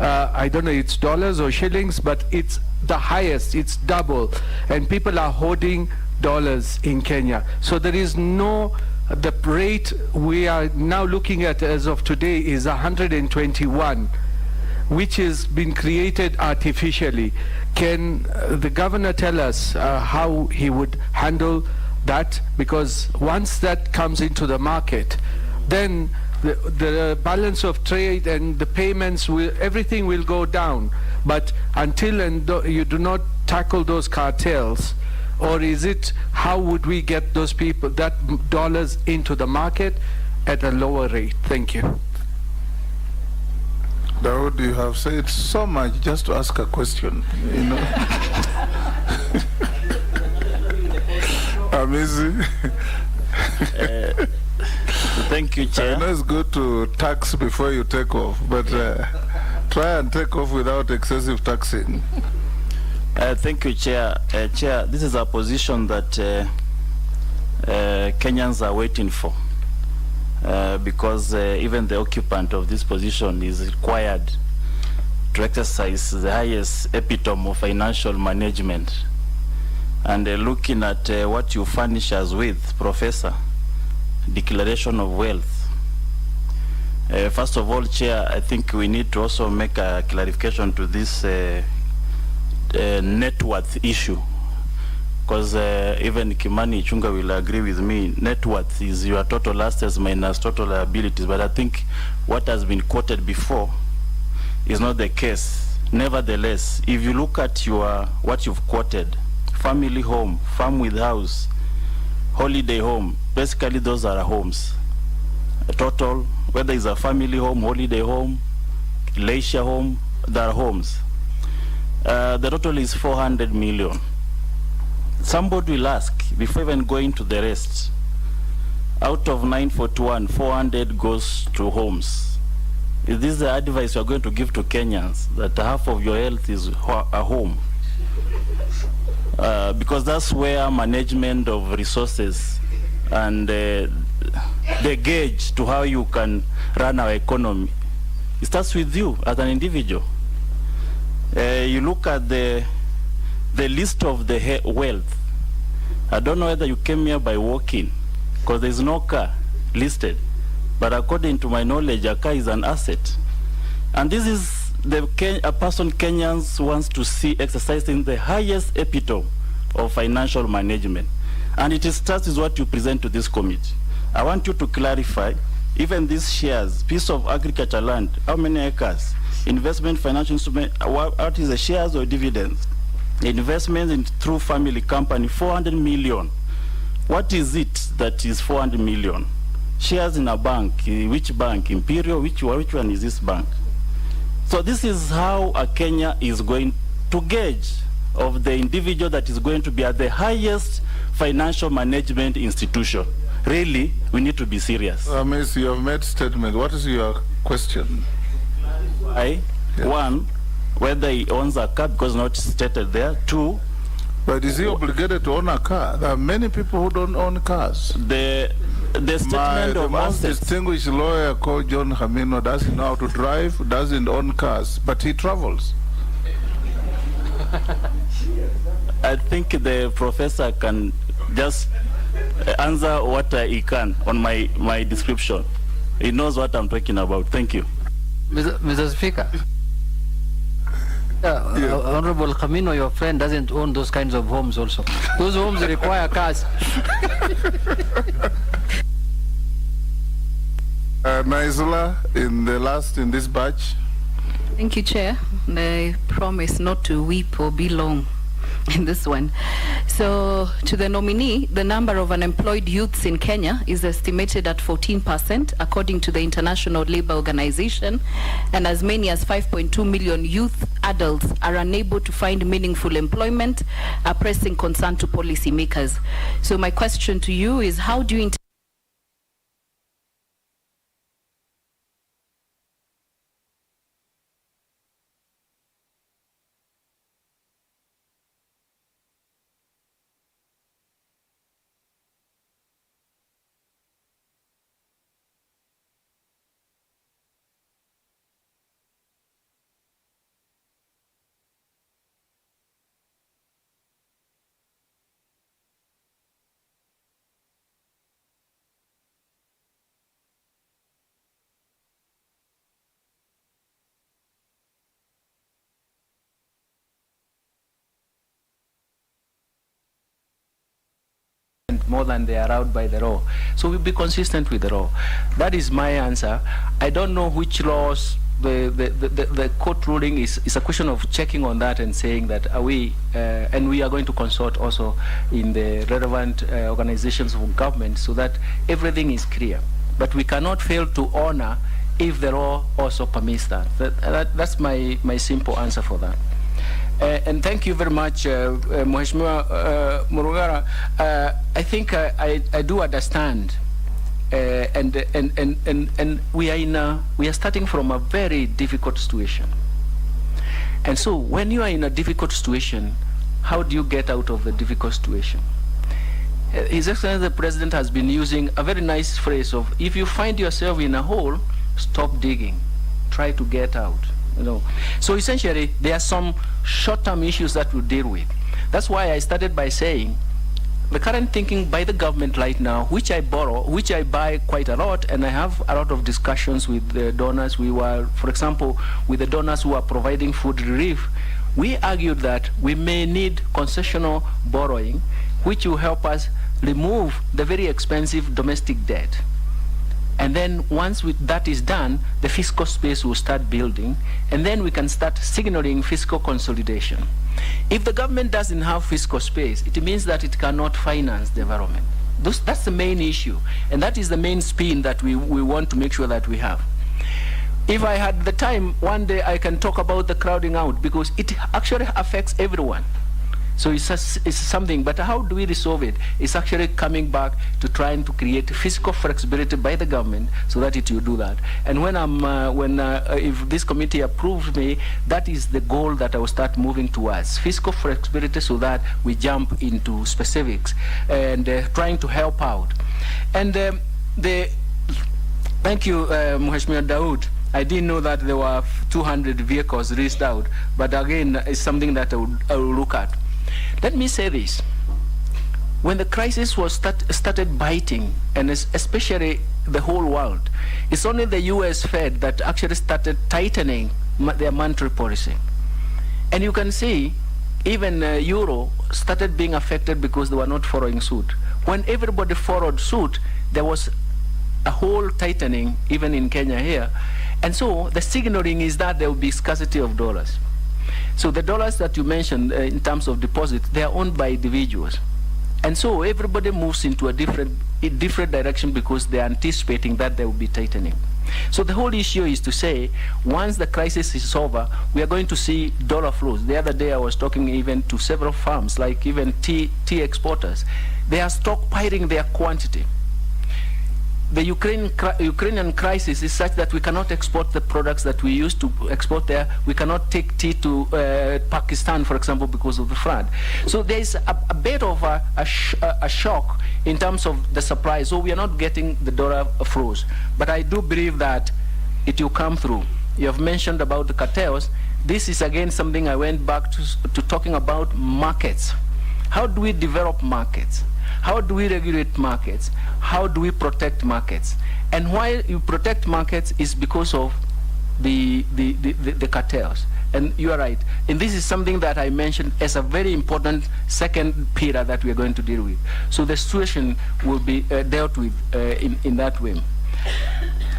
I don't know it's dollars or shillings, but it's the highest, it's double. And people are hoarding dollars in Kenya. So there is no, the rate we are now looking at as of today is 121, which has been created artificially. Can the governor tell us how he would handle that? Because once that comes into the market, then the balance of trade and the payments, everything will go down. But until you do not tackle those cartels, or is it, how would we get those people, that dollars into the market at a lower rate? Thank you. Daud, you have said so much just to ask a question, you know. Amazing. Thank you, Chair. I know it's good to tax before you take off, but try and take off without excessive taxing. Thank you, Chair. Chair, this is a position that Kenyans are waiting for. Because even the occupant of this position is required to exercise the highest epitome of financial management. And looking at what you furnish us with, Professor, declaration of wealth. First of all, Chair, I think we need to also make a clarification to this net worth issue. Because even Kimani Chunga will agree with me, net worth is your total assets minus total liabilities. But I think what has been quoted before is not the case. Nevertheless, if you look at what you've quoted, family home, farm with house, holiday home, basically those are homes. A total, whether it's a family home, holiday home, leisure home, they are homes. The total is 400 million. Somebody will ask, before even going to the rest, out of 941, 400 goes to homes. Is this the advice you are going to give to Kenyans, that half of your health is a home? Because that's where management of resources and the gauge to how you can run our economy, it starts with you as an individual. You look at the list of the wealth. I don't know whether you came here by walking, because there's no car listed. But according to my knowledge, a car is an asset. And this is a person Kenyans wants to see exercising the highest epitome of financial management. And it starts with what you present to this committee. I want you to clarify, even these shares, piece of agriculture land, how many acres? Investment, financial instrument, what is the shares or dividends? Investments in through family company, 400 million. What is it that is 400 million? Shares in a bank, which bank? Imperial, which one is this bank? So this is how a Kenya is going to gauge of the individual that is going to be at the highest financial management institution. Really, we need to be serious. Miss, you have made statement. What is your question? One, whether he owns a car, because not stated there. Two, but is he obligated to own a car? There are many people who don't own cars. The statement of most assets. Distinguished lawyer called John Hamino doesn't know how to drive, doesn't own cars, but he travels. I think the professor can just answer what he can on my description. He knows what I'm talking about. Thank you. Mr. Speaker. Honorable Camino, your friend, doesn't own those kinds of homes also. Those homes require cars. Naisula, in this batch. Thank you, Chair. I promise not to weep or be long in this one. So, to the nominee, the number of unemployed youths in Kenya is estimated at 14%, according to the International Labour Organization, and as many as 5.2 million youth adults are unable to find meaningful employment, a pressing concern to policymakers. So, my question to you is, how do you more than they are allowed by the law. So we'll be consistent with the law. That is my answer. I don't know which laws the court ruling is a question of checking on that and saying that are we and we are going to consult also in the relevant organizations of government so that everything is clear. But we cannot fail to honor if the law also permits that. That's my simple answer for that. And thank you very much, Mheshimiwa Murugara. I think I do understand, and we are starting from a very difficult situation. And so, when you are in a difficult situation, how do you get out of the difficult situation? His Excellency the President has been using a very nice phrase of, if you find yourself in a hole, stop digging, try to get out. You know. So essentially, there are some short-term issues that we deal with. That's why I started by saying the current thinking by the government right now, which I buy quite a lot, and I have a lot of discussions with the donors. We were, for example, with the donors who are providing food relief, we argued that we may need concessional borrowing, which will help us remove the very expensive domestic debt. And then once that is done, the fiscal space will start building, and then we can start signaling fiscal consolidation. If the government doesn't have fiscal space, it means that it cannot finance development. That's the main issue, and that is the main spin that we want to make sure that we have. If I had the time, one day I can talk about the crowding out, because it actually affects everyone. So it's something, but how do we resolve it? It's actually coming back to trying to create fiscal flexibility by the government so that it will do that. And if this committee approves me, that is the goal that I will start moving towards, fiscal flexibility so that we jump into specifics and trying to help out. And thank you, Mheshimiwa Daud. I didn't know that there were 200 vehicles released out, but again, it's something that I will look at. Let me say this. When the crisis was started biting, and especially the whole world, it's only the US Fed that actually started tightening their monetary policy. And you can see even Euro started being affected because they were not following suit. When everybody followed suit, there was a whole tightening even in Kenya here. And so the signaling is that there will be scarcity of dollars. So the dollars that you mentioned in terms of deposits, they are owned by individuals. And so everybody moves into a different direction because they are anticipating that there will be tightening. So the whole issue is to say, once the crisis is over, we are going to see dollar flows. The other day I was talking even to several farms, like even tea exporters. They are stockpiling their quantity. The Ukrainian crisis is such that we cannot export the products that we used to export there. We cannot take tea to Pakistan, for example, because of the flood. So there is a bit of a shock in terms of the supply. So we are not getting the dollar flows. But I do believe that it will come through. You have mentioned about the cartels. This is again something I went back to talking about markets. How do we develop markets? How do we regulate markets? How do we protect markets? And why you protect markets is because of the cartels. And you are right. And this is something that I mentioned as a very important second pillar that we are going to deal with. So the situation will be dealt with in that way.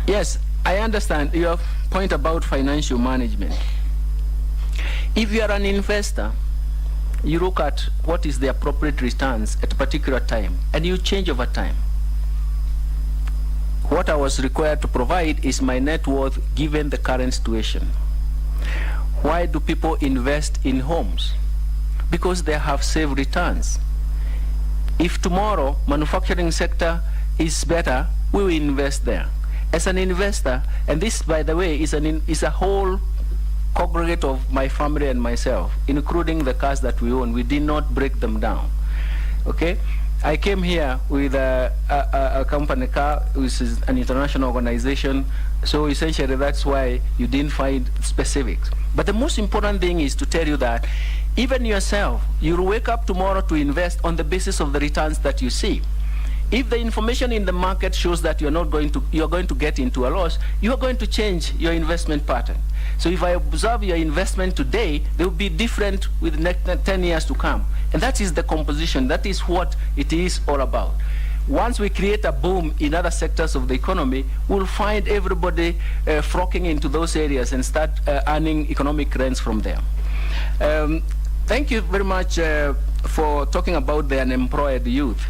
Yes, I understand your point about financial management. If you are an investor, you look at what is the appropriate returns at a particular time, and you change over time. What I was required to provide is my net worth given the current situation. Why do people invest in homes? Because they have safe returns. If tomorrow manufacturing sector is better, we will invest there. As an investor, and this, by the way, is a whole congregate of my family and myself, including the cars that we own. We did not break them down. Okay? I came here with a company car, which is an international organization, so essentially that's why you didn't find specifics. But the most important thing is to tell you that even yourself, you'll wake up tomorrow to invest on the basis of the returns that you see. If the information in the market shows that you're going to get into a loss, you are going to change your investment pattern. So if I observe your investment today, they will be different with the next 10 years to come. And that is the composition. That is what it is all about. Once we create a boom in other sectors of the economy, we'll find everybody flocking into those areas and start earning economic rents from them. Thank you very much for talking about the unemployed youth.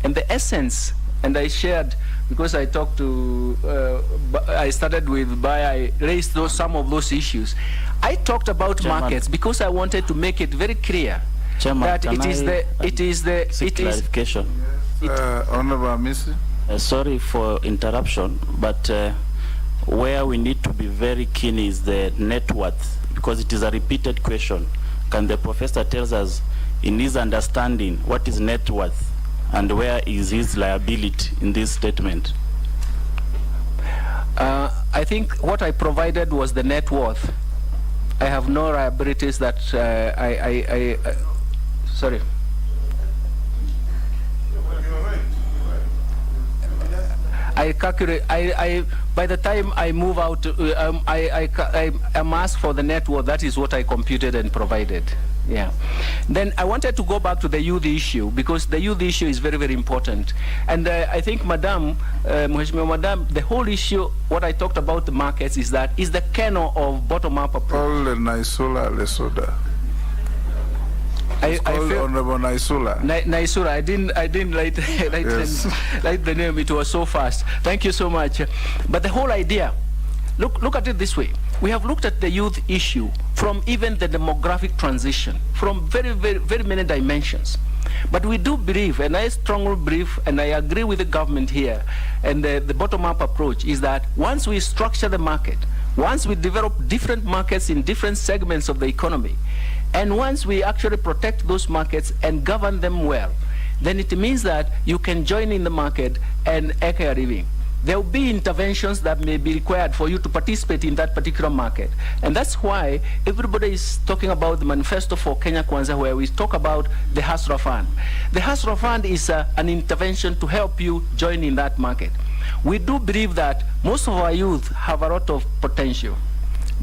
And the essence, and I shared, because I talked to, I started with I raised some of those issues. I talked about Chairman, markets because I wanted to make it very clear Chairman, that it is clarification. Honorable Mr. Sorry for interruption, but where we need to be very keen is the net worth, because it is a repeated question. Can the professor tell us, in his understanding, what is net worth? And where is his liability in this statement? I think what I provided was the net worth. I have no liabilities that sorry. I calculate, by the time I move out, I'm asked for the net worth. That is what I computed and provided. Yeah. Then I wanted to go back to the youth issue, because the youth issue is very, very important. And I think, Madam, the whole issue, what I talked about the markets is that is the kernel of bottom-up approach. All the Naisula Lesoda. It's called Honorable Naisula. Naisula, I didn't write the name. It was so fast. Thank you so much. But the whole idea, look at it this way. We have looked at the youth issue from even the demographic transition, from very many dimensions. But we do believe, and I strongly believe, and I agree with the government here, and the bottom-up approach is that once we structure the market, once we develop different markets in different segments of the economy, and once we actually protect those markets and govern them well, then it means that you can join in the market and eke a living. There will be interventions that may be required for you to participate in that particular market. And that's why everybody is talking about the manifesto for Kenya Kwanza, where we talk about the Hustler Fund. The Hustler Fund is an intervention to help you join in that market. We do believe that most of our youth have a lot of potential,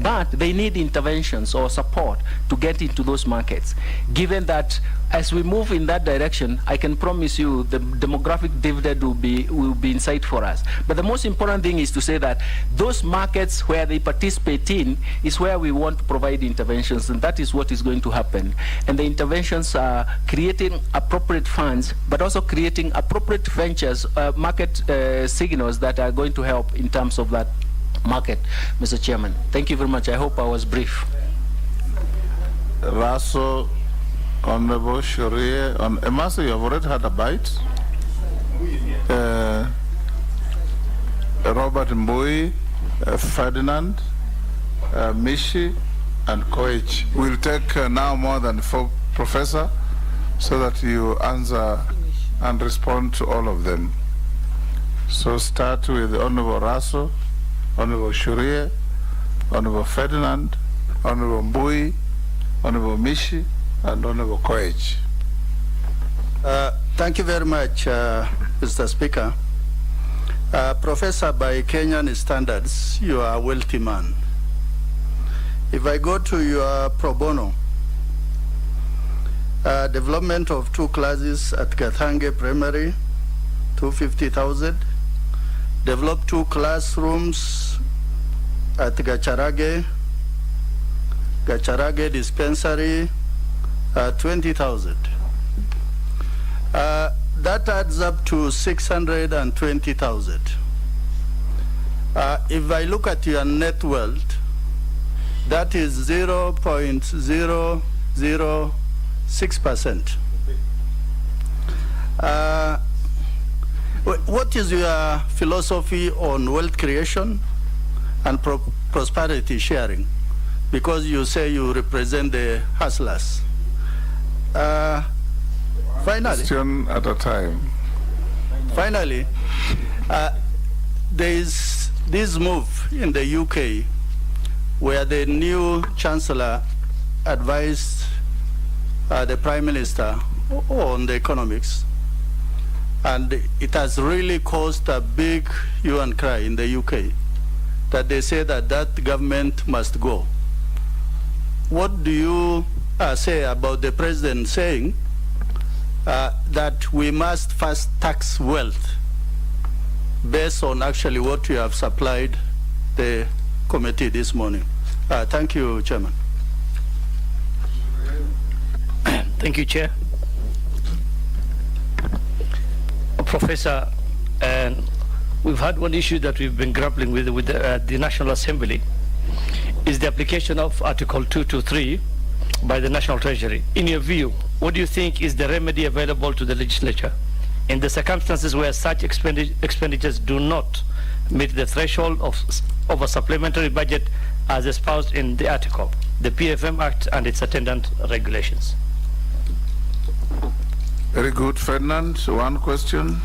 but they need interventions or support to get into those markets. Given that as we move in that direction, I can promise you the demographic dividend will be in sight for us. But the most important thing is to say that those markets where they participate in is where we want to provide interventions, and that is what is going to happen. And the interventions are creating appropriate funds, but also creating appropriate ventures, market signals that are going to help in terms of that market, Mr. Chairman. Thank you very much. I hope I was brief. Raso, Honorable Sharia, on Emasa, you have already had a bite. Robert Mbui, Ferdinand, Mishi, and Koech. We'll take now more than 4, Professor, so that you answer and respond to all of them. So start with Honorable Raso, Honorable Sharia, Honorable Ferdinand, Honorable Mbui, Honorable Mishi, and Honorable Koech. Thank you very much, Mr. Speaker. Professor, by Kenyan standards, you are a wealthy man. If I go to your pro bono, development of 2 classes at Gathange Primary, 250,000. Develop 2 classrooms at Gacharage Dispensary, 20,000. That adds up to 620,000. If I look at your net wealth, that is 0.006%. What is your philosophy on wealth creation and prosperity sharing? Because you say you represent the hustlers. Finally, question at a time. Finally, there is this move in the UK where the new Chancellor advised the Prime Minister on the economics. And it has really caused a big hue and cry in the UK that they say that that government must go. What do you say about the president saying that we must first tax wealth based on actually what you have supplied the committee this morning? Thank you, Chairman. Thank you, Chair. Professor, we've had one issue that we've been grappling with the National Assembly, is the application of Article 223 by the National Treasury. In your view, what do you think is the remedy available to the legislature in the circumstances where such expenditures do not meet the threshold of a supplementary budget as espoused in the article, the PFM Act and its attendant regulations? Very good. Ferdinand, one question.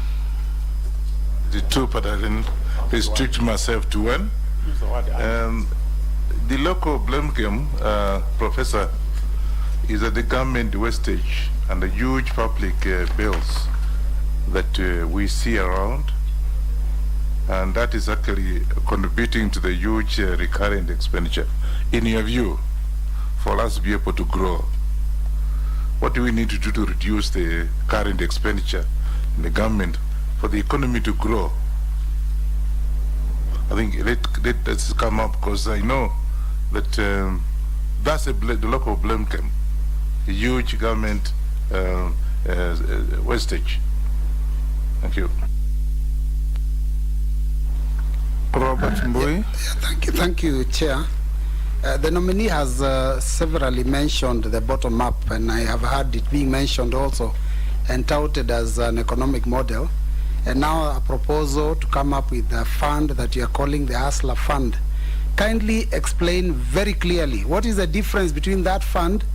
The 2, but I didn't restrict myself to 1. The local blame game, Professor, is that the government wastage and the huge public bills that we see around, and that is actually contributing to the huge recurrent expenditure. In your view, for us to be able to grow, what do we need to do to reduce the current expenditure in the government for the economy to grow? I think let us come up, because I know that that's the local blame game, a huge government wastage. Thank you. Robert Mbui. Thank you, Chair. The nominee has severally mentioned the bottom up, and I have heard it being mentioned also and touted as an economic model. And now a proposal to come up with a fund that you are calling the Hustler Fund. Kindly explain very clearly what is the difference between that fund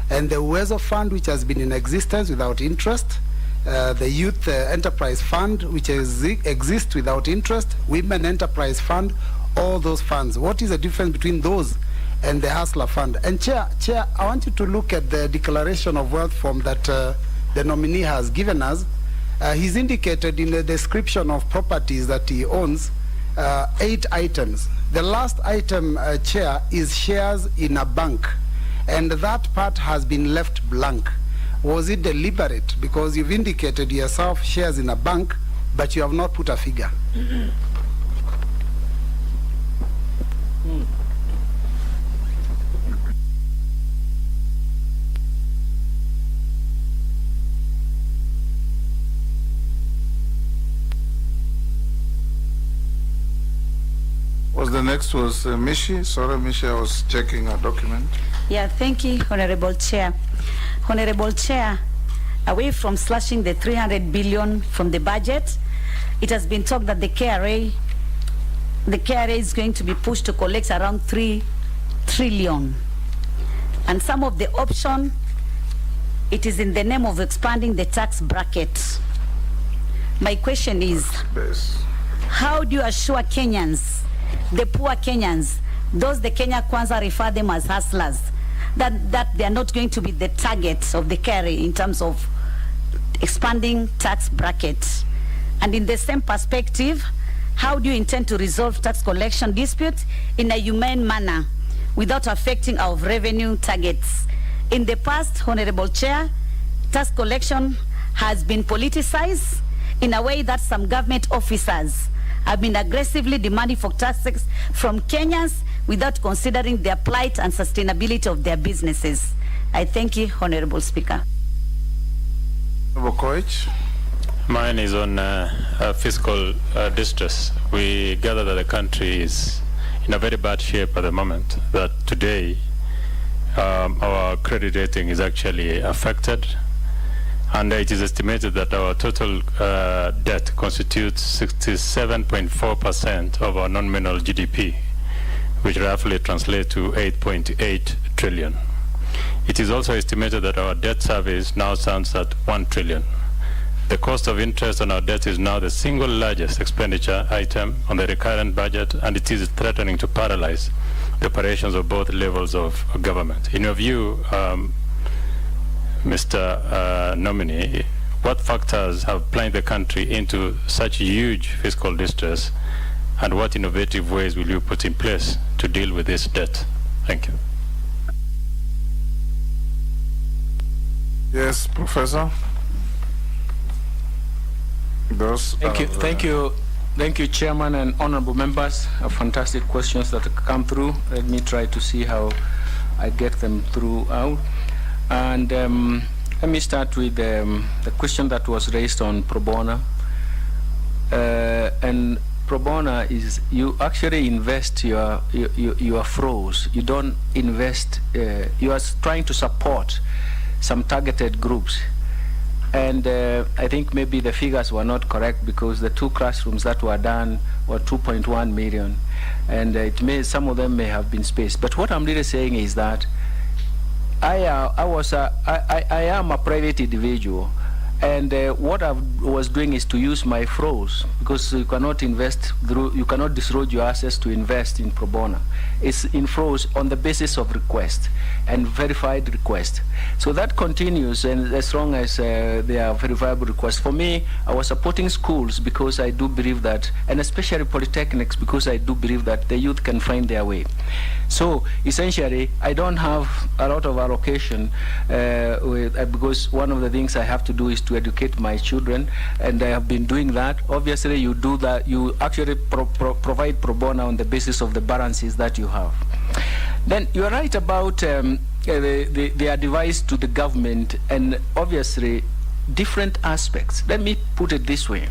and the Uwezo Fund, which has been in existence without interest, the Youth Enterprise Fund, which exists without interest, Women Enterprise Fund, all those funds. What is the difference between those and the Hustler Fund? And Chair, I want you to look at the declaration of wealth form that the nominee has given us. He's indicated in the description of properties that he owns 8 items. The last item, Chair, is shares in a bank, and that part has been left blank. Was it deliberate? Because you've indicated yourself shares in a bank, but you have not put a figure. The next was Mishi. Sorry, Mishi, I was checking a document. Yeah, thank you, Honorable Chair. Honorable Chair, away from slashing the 300 billion from the budget, it has been talked that the KRA is going to be pushed to collect around 3 trillion. And some of the option, it is in the name of expanding the tax bracket. My question is, how do you assure Kenyans, the poor Kenyans, those the Kenya Kwanza refer them as hustlers, that they are not going to be the target of the carry in terms of expanding tax brackets? And in the same perspective, how do you intend to resolve tax collection disputes in a humane manner without affecting our revenue targets? In the past, Honorable Chair, tax collection has been politicized in a way that some government officers have been aggressively demanding for taxes from Kenyans without considering their plight and sustainability of their businesses. I thank you, Honorable Speaker. Mine is on fiscal distress. We gather that the country is in a very bad shape at the moment, that today our credit rating is actually affected. And it is estimated that our total debt constitutes 67.4% of our nominal GDP, which roughly translates to 8.8 trillion. It is also estimated that our debt service now stands at 1 trillion. The cost of interest on our debt is now the single largest expenditure item on the recurrent budget, and it is threatening to paralyze the operations of both levels of government. In your view, Mr. Nominee, what factors have plunged the country into such huge fiscal distress, and what innovative ways will you put in place to deal with this debt? Thank you. Yes, Professor. Thank you, Chairman and honorable members. Fantastic questions that have come through. Let me try to see how I get them throughout. And let me start with the question that was raised on pro bono. And pro bono is you actually invest your flows. You don't invest. You are trying to support some targeted groups. And I think maybe the figures were not correct, because the 2 classrooms that were done were 2.1 million, and some of them may have been spaced. But what I'm really saying is that I am a private individual, and what I was doing is to use my flows, because you cannot invest through, you cannot disrobe your assets to invest in pro bono. It's in flows on the basis of request and verified request. So that continues, and as long as they are verifiable requests. For me, I was supporting schools because I do believe that, and especially polytechnics, because I do believe that the youth can find their way. So essentially, I don't have a lot of allocation because one of the things I have to do is to educate my children, and I have been doing that. Obviously, you do that. You actually provide pro bono on the basis of the balances that you have. Then you are right about the advice to the government, and obviously different aspects. Let me put it this way.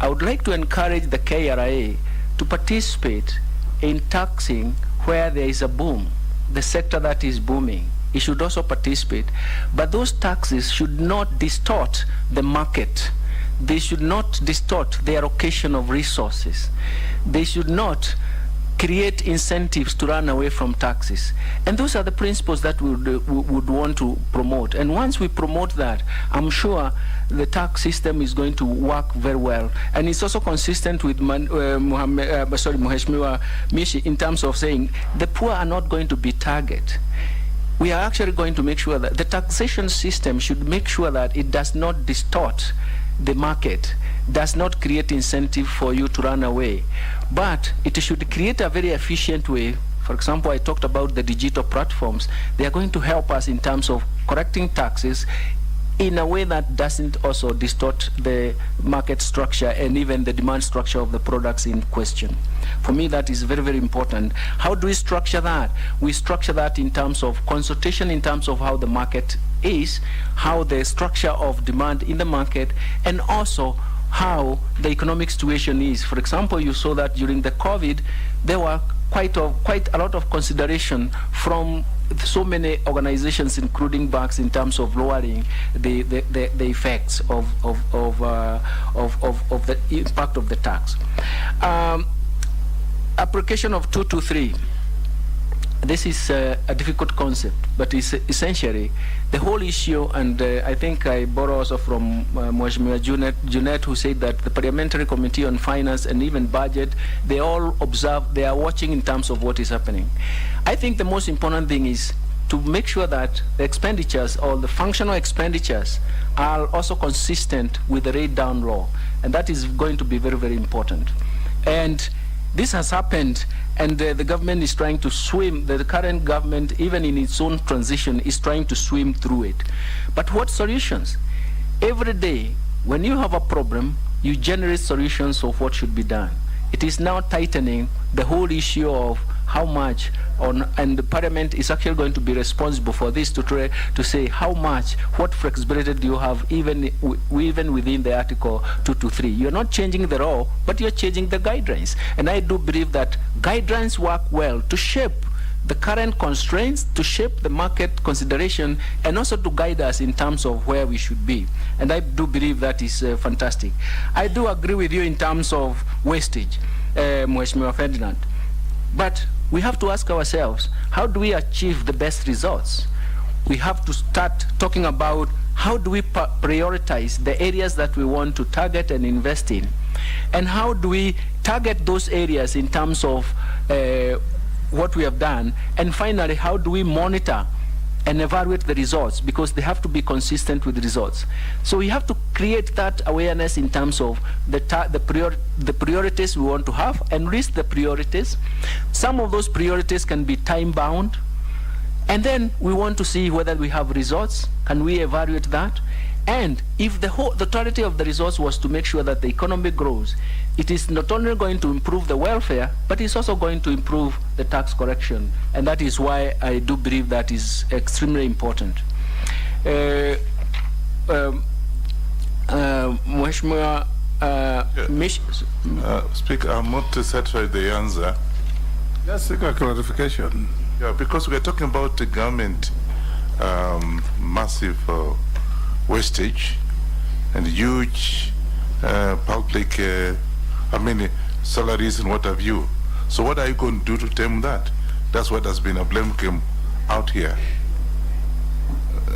I would like to encourage the KRA to participate in taxing where there is a boom. the sector that is booming. It should also participate. But those taxes should not distort the market. They should not distort the allocation of resources. They should not create incentives to run away from taxes. And those are the principles that we would want to promote. And once we promote that, I'm sure the tax system is going to work very well. And it's also consistent with Mheshimiwa Mishi in terms of saying the poor are not going to be targeted. We are actually going to make sure that the taxation system should make sure that it does not distort the market, does not create incentive for you to run away, but it should create a very efficient way. For example, I talked about the digital platforms. They are going to help us in terms of correcting taxes in a way that doesn't also distort the market structure and even the demand structure of the products in question. For me, that is very, very important. How do we structure that? We structure that in terms of consultation, in terms of how the market is, how the structure of demand in the market, and also how the economic situation is. For example, you saw that during the COVID, there were quite a lot of consideration from so many organizations, including banks, in terms of lowering the effects of the impact of the tax. Application of 223. This is a difficult concept, but it's essentially the whole issue, and I think I borrow also from Mheshimiwa Junet, who said that the Parliamentary Committee on Finance and even Budget, they all observe, they are watching in terms of what is happening. I think the most important thing is to make sure that the expenditures or the functional expenditures are also consistent with the rate down law, and that is going to be very, very important. And this has happened, and the government is trying to swim, the current government, even in its own transition, is trying to swim through it. But what solutions? Every day, when you have a problem, you generate solutions of what should be done. It is now tightening the whole issue of how much, and the Parliament is actually going to be responsible for this, to try to say how much, what flexibility do you have even within the Article 223. You're not changing the law, but you're changing the guidelines. And I do believe that guidelines work well to shape the current constraints, to shape the market consideration, and also to guide us in terms of where we should be. And I do believe that is fantastic. I do agree with you in terms of wastage, Mheshimiwa Ferdinand. But we have to ask ourselves, how do we achieve the best results? We have to start talking about how do we prioritize the areas that we want to target and invest in, and how do we target those areas in terms of what we have done, and finally, how do we monitor and evaluate the results, because they have to be consistent with the results. So we have to create that awareness in terms of the priorities we want to have, and list the priorities. Some of those priorities can be time bound, and then we want to see whether we have results. Can we evaluate that? And if the totality of the results was to make sure that the economy grows, it is not only going to improve the welfare, but it's also going to improve the tax collection. And that is why I do believe that is extremely important. Mheshimiwa Speaker, I'm not satisfied with the answer. Just seek a clarification. Yeah, because we're talking about the government massive wastage and huge public, salaries and what have you. So what are you going to do to tame that? That's what has been a blame game out here.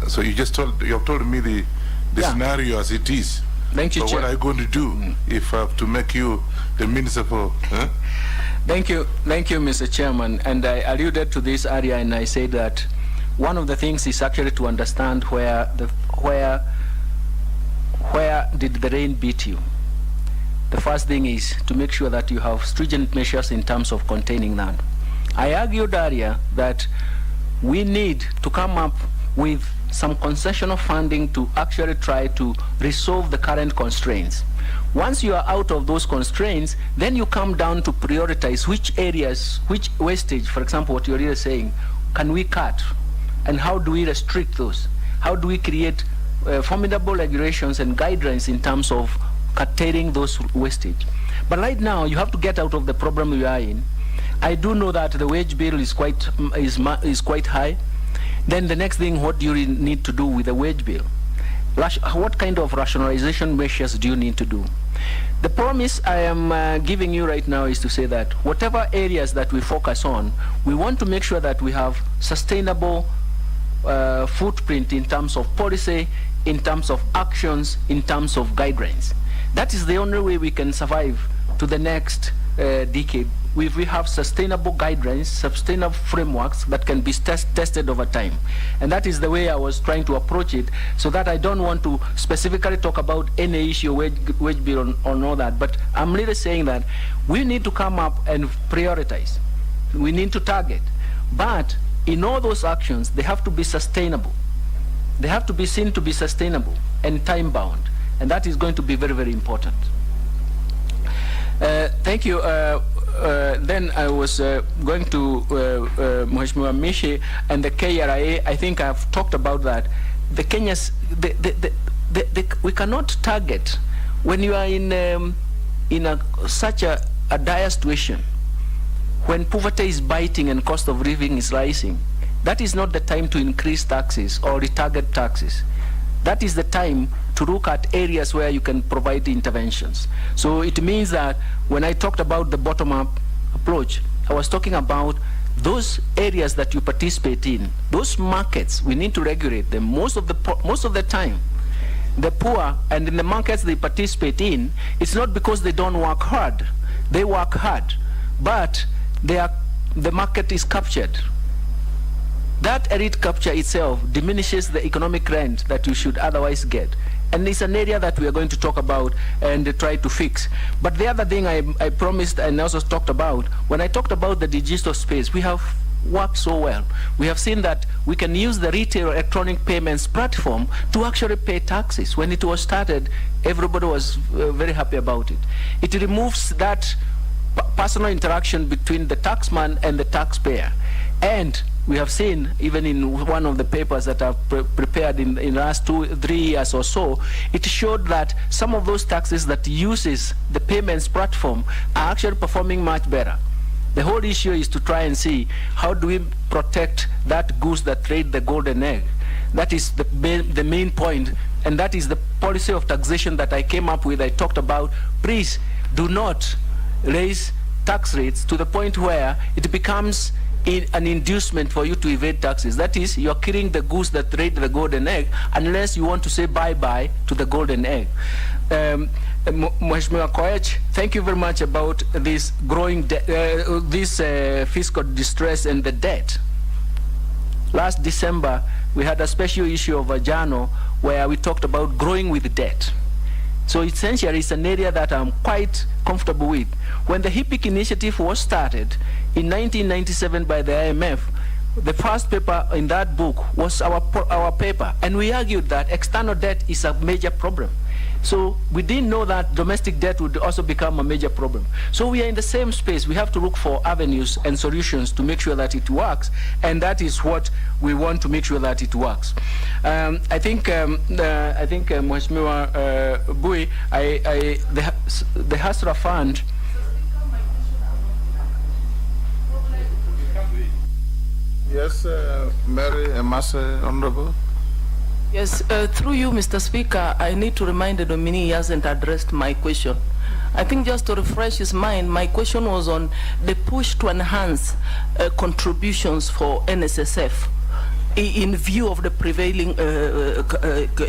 So you have told me the scenario as it is. Thank you, so Chair. What are you going to do if I have to make you the minister for? Thank you, Mr. Chairman. And I alluded to this earlier, and I said that one of the things is actually to understand where did the rain beat you. The first thing is to make sure that you have stringent measures in terms of containing that. I argued earlier that we need to come up with some concessional funding to actually try to resolve the current constraints. Once you are out of those constraints, then you come down to prioritize which areas, which wastage, for example, what you're really saying, can we cut? And how do we restrict those? How do we create formidable regulations and guidelines in terms of curtailing those wastage? But right now, you have to get out of the problem you are in. I do know that the wage bill is quite high. Then the next thing, what do you need to do with the wage bill? What kind of rationalization measures do you need to do? The promise I am giving you right now is to say that whatever areas that we focus on, we want to make sure that we have sustainable footprint in terms of policy, in terms of actions, in terms of guidelines. That is the only way we can survive to the next decade. If we have sustainable guidelines, sustainable frameworks that can be tested over time. And that is the way I was trying to approach it, so that I don't want to specifically talk about any issue, wage bill or all that, but I'm really saying that we need to come up and prioritize. We need to target. But in all those actions, they have to be sustainable. They have to be seen to be sustainable and time-bound. And that is going to be very, very important. Thank you. Then I was going to Mheshimiwa Mishi and the KRA. I think I've talked about that. The Kenyans, we cannot target when you are in such a dire situation, when poverty is biting and cost of living is rising. That is not the time to increase taxes or retarget taxes. That is the time to look at areas where you can provide interventions. So it means that when I talked about the bottom-up approach, I was talking about those areas that you participate in, those markets. We need to regulate them. Most of the time, the poor and in the markets they participate in, it's not because they don't work hard. They work hard, but the market is captured. That elite capture itself diminishes the economic rent that you should otherwise get. And it's an area that we are going to talk about and try to fix. But the other thing I promised and also talked about, when I talked about the digital space, we have worked so well. We have seen that we can use the retail electronic payments platform to actually pay taxes. When it was started, everybody was very happy about it. It removes that personal interaction between the taxman and the taxpayer. And we have seen, even in one of the papers that I've prepared in the last 2-3 years or so, it showed that some of those taxes that uses the payments platform are actually performing much better. The whole issue is to try and see how do we protect that goose that laid the golden egg. That is the main point, and that is the policy of taxation that I came up with. I talked about, please do not raise tax rates to the point where it becomes an inducement for you to evade taxes. That is, you're killing the goose that laid the golden egg, unless you want to say bye-bye to the golden egg. Mheshimiwa Koech, thank you very much about this growing fiscal distress and the debt. Last December, we had a special issue of ATANO where we talked about growing with debt. So essentially, it's an area that I'm quite comfortable with. When the HIPIC initiative was started in 1997 by the IMF, the first paper in that book was our paper, and we argued that external debt is a major problem. So we didn't know that domestic debt would also become a major problem. So we are in the same space. We have to look for avenues and solutions to make sure that it works, and that is what we want to make sure that it works. I think Mheshimiwa Bui, the Hasra Fund. Yes, Mary Emase, Honorable. Yes, through you, Mr. Speaker, I need to remind the nominee he hasn't addressed my question. I think just to refresh his mind, my question was on the push to enhance contributions for NSSF in view of the prevailing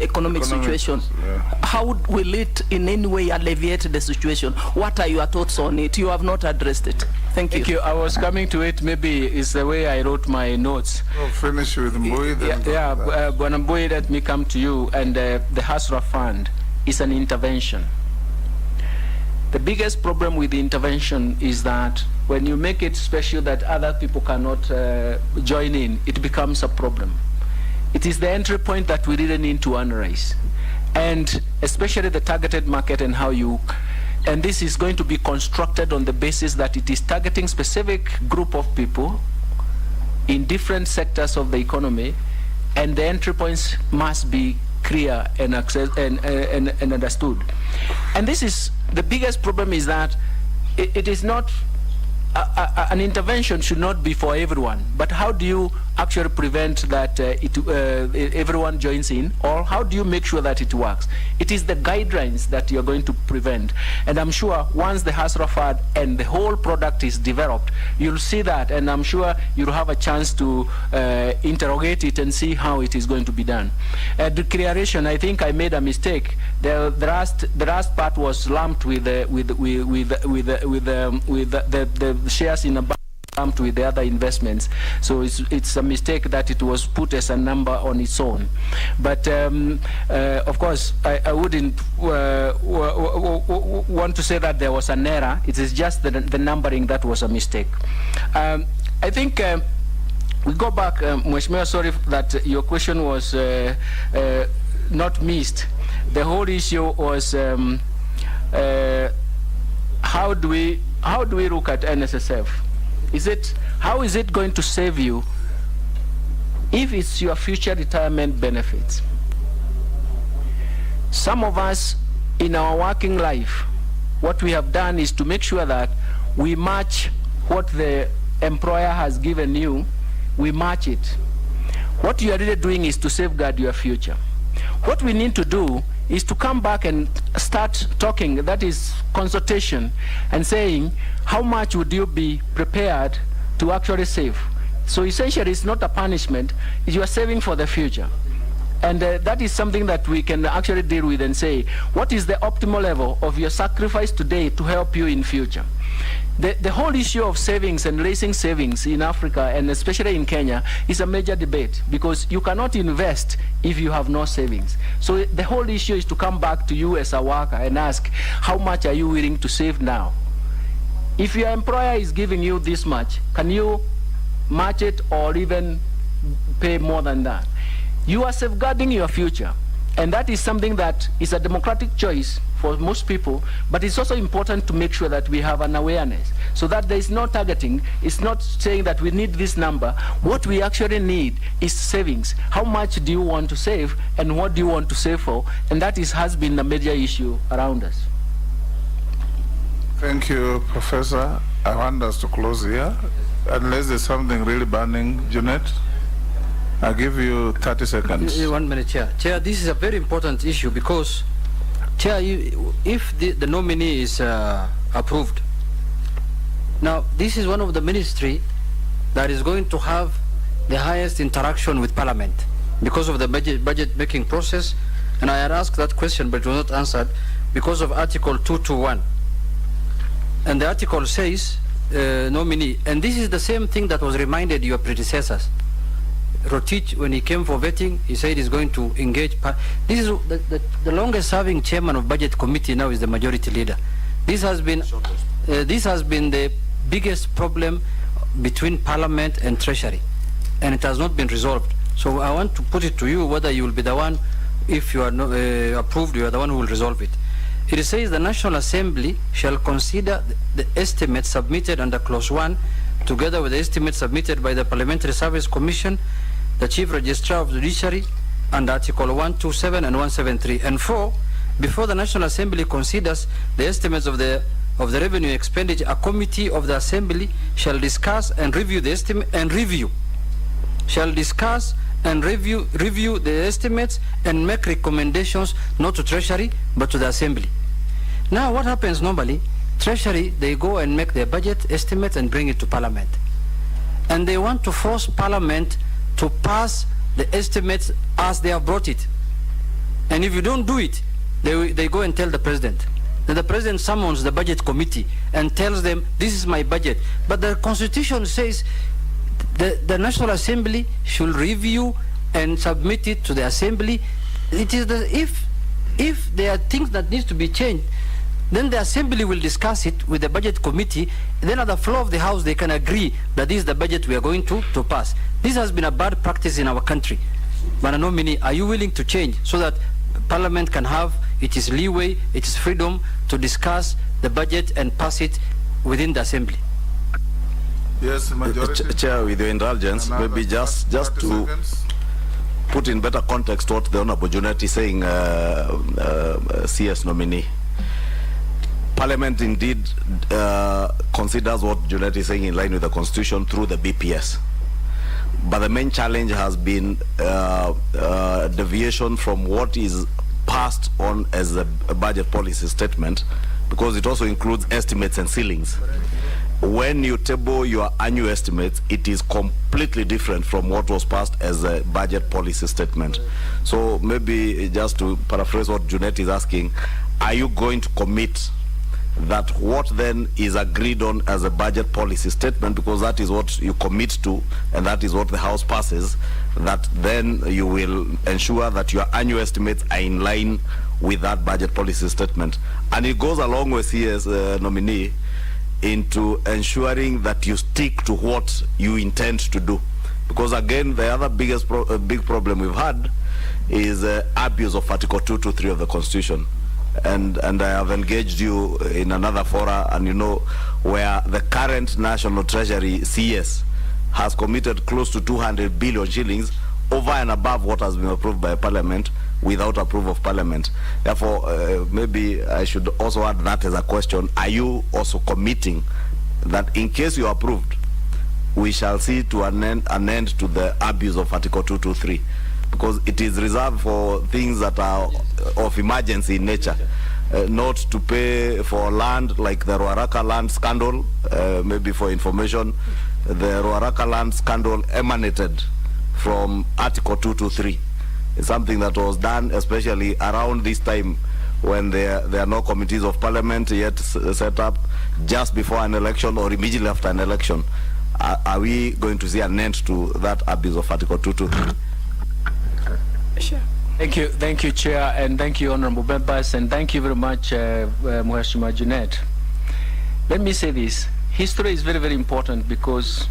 economic situation. Yeah. How will it in any way alleviate the situation? What are your thoughts on it? You have not addressed it. Thank you. Thank you. I was coming to it. Maybe it's the way I wrote my notes. We'll finish with Mbui. Bwana Mbui, let me come to you. And the Hasra Fund is an intervention. The biggest problem with the intervention is that when you make it special that other people cannot join in, it becomes a problem. It is the entry point that we really need to analyze. And especially the targeted market and how you, and this is going to be constructed on the basis that it is targeting specific group of people in different sectors of the economy, and the entry points must be clear and understood. And this is, the biggest problem is that it is not an intervention should not be for everyone, but how do you actually prevent that everyone joins in, or how do you make sure that it works? It is the guidelines that you're going to prevent. And I'm sure once the Hasrafad and the whole product is developed, you'll see that, and I'm sure you'll have a chance to interrogate it and see how it is going to be done. Declaration, I think I made a mistake. The last part was lumped with the shares in a bank, lumped with the other investments. So it's a mistake that it was put as a number on its own. But of course, I wouldn't want to say that there was an error. It is just the numbering that was a mistake. I think we go back, Mheshimiwa, sorry that your question was not missed. The whole issue was how do we look at NSSF? How is it going to save you if it's your future retirement benefits? Some of us in our working life, what we have done is to make sure that we match what the employer has given you, we match it. What you are really doing is to safeguard your future. What we need to do is to come back and start talking, that is consultation, and saying how much would you be prepared to actually save. So essentially it's not a punishment, you are saving for the future. And that is something that we can actually deal with and say, what is the optimal level of your sacrifice today to help you in future? The whole issue of savings and raising savings in Africa, and especially in Kenya, is a major debate, because you cannot invest if you have no savings. So the whole issue is to come back to you as a worker and ask, how much are you willing to save now? If your employer is giving you this much, can you match it or even pay more than that? You are safeguarding your future. And that is something that is a democratic choice for most people, but it's also important to make sure that we have an awareness so that there is no targeting. It's not saying that we need this number. What we actually need is savings. How much do you want to save, and what do you want to save for? And that has been a major issue around us. Thank you, Professor. I want us to close here, unless there's something really burning. Jeanette, I'll give you 30 seconds. 1 minute, Chair. Chair, this is a very important issue because, Chair, if the nominee is approved, now this is one of the ministry that is going to have the highest interaction with Parliament because of the budget making process, and I had asked that question but it was not answered because of Article 221. And the article says nominee, and this is the same thing that was reminded your predecessors. Rotich, when he came for vetting, he said he's going to engage. This is the longest serving chairman of budget committee now is the majority leader. This has been the biggest problem between Parliament and Treasury, and it has not been resolved. So I want to put it to you whether you will be the one, if you are approved, you are the one who will resolve it. It says the National Assembly shall consider the estimates submitted under Clause 1 together with the estimates submitted by the Parliamentary Service Commission, the Chief Registrar of the Judiciary, and Article 127 and 173. And 4, before the National Assembly considers the estimates of the revenue expenditure, a committee of the Assembly shall discuss and review the estimate review the estimates and make recommendations not to Treasury but to the Assembly. Now what happens normally, Treasury, they go and make their budget estimates and bring it to Parliament. And they want to force Parliament to pass the estimates as they have brought it. And if you don't do it, they go and tell the President. Then the President summons the budget committee and tells them, this is my budget. But the Constitution says the National Assembly should review and submit it to the Assembly. It is if there are things that needs to be changed, then the Assembly will discuss it with the budget committee. Then at the floor of the House, they can agree that this is the budget we are going to pass. This has been a bad practice in our country. But nominee, are you willing to change so that Parliament can have its leeway, its freedom to discuss the budget and pass it within the Assembly? Yes, majority. Chair, with your indulgence, maybe just to put in better context what the Honorable Junet is saying, CS nominee. Parliament indeed considers what Juliet is saying in line with the Constitution through the BPS. But the main challenge has been deviation from what is passed on as a budget policy statement, because it also includes estimates and ceilings. When you table your annual estimates, it is completely different from what was passed as a budget policy statement. So maybe just to paraphrase what Junet is asking, are you going to commit that what then is agreed on as a budget policy statement, because that is what you commit to and that is what the House passes, that then you will ensure that your annual estimates are in line with that budget policy statement? And it goes along with CS nominee into ensuring that you stick to what you intend to do. Because again, the other big problem we've had is abuse of Article 223 of the Constitution. And I have engaged you in another fora, and you know, where the current National Treasury CS has committed close to 200 billion shillings over and above what has been approved by Parliament without approval of Parliament. Therefore, maybe I should also add that as a question. Are you also committing that in case you are approved, we shall see to an end to the abuse of Article 223? Because it is reserved for things that are of emergency in nature, not to pay for land like the Ruaraka land scandal. Maybe for information, the Ruaraka land scandal emanated from Article 223. It's something that was done especially around this time when there are no committees of Parliament yet set up, just before an election or immediately after an election. Are we going to see an end to that abuse of Article 223? Sure. Thank you, Chair, and thank you, honourable members, and thank you very much, Mheshimiwa Junet. Let me say this: history is very, very important, because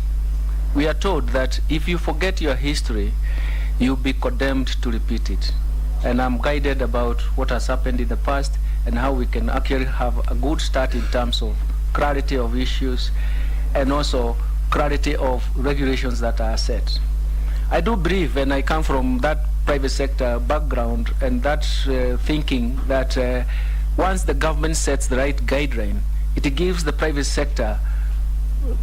we are told that if you forget your history, you'll be condemned to repeat it. And I'm guided about what has happened in the past and how we can actually have a good start in terms of clarity of issues and also clarity of regulations that are set. I do believe, and I come from that private sector background and that thinking that once the government sets the right guideline, it gives the private sector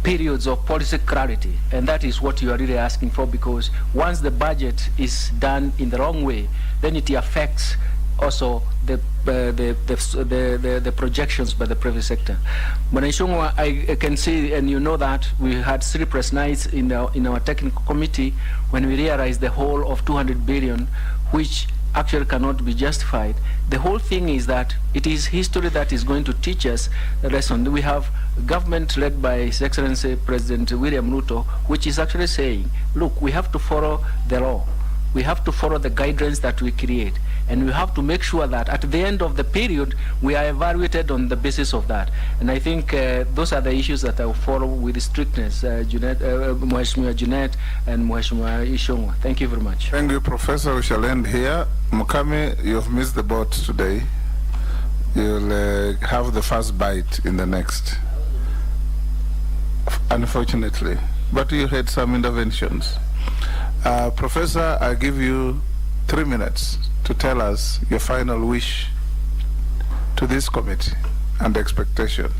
periods of policy clarity, and that is what you are really asking for, because once the budget is done in the wrong way, then it affects also the projections by the private sector. But I can see, and you know that we had sleepless nights in our technical committee when we realized the whole of 200 billion, which actually cannot be justified. The whole thing is that it is history that is going to teach us the lesson. We have a government led by His Excellency President William Ruto, which is actually saying, look, we have to follow the law. We have to follow the guidelines that we create. And we have to make sure that at the end of the period, we are evaluated on the basis of that. And I think those are the issues that I will follow with strictness, Mheshimiwa Junet and Mheshimiwa Ishongwa. Thank you very much. Thank you, Professor. We shall end here. Mukami, you've missed the boat today. You'll have the first bite in the next, unfortunately. But you had some interventions. Professor, I give you 3 minutes to tell us your final wish to this committee and expectation.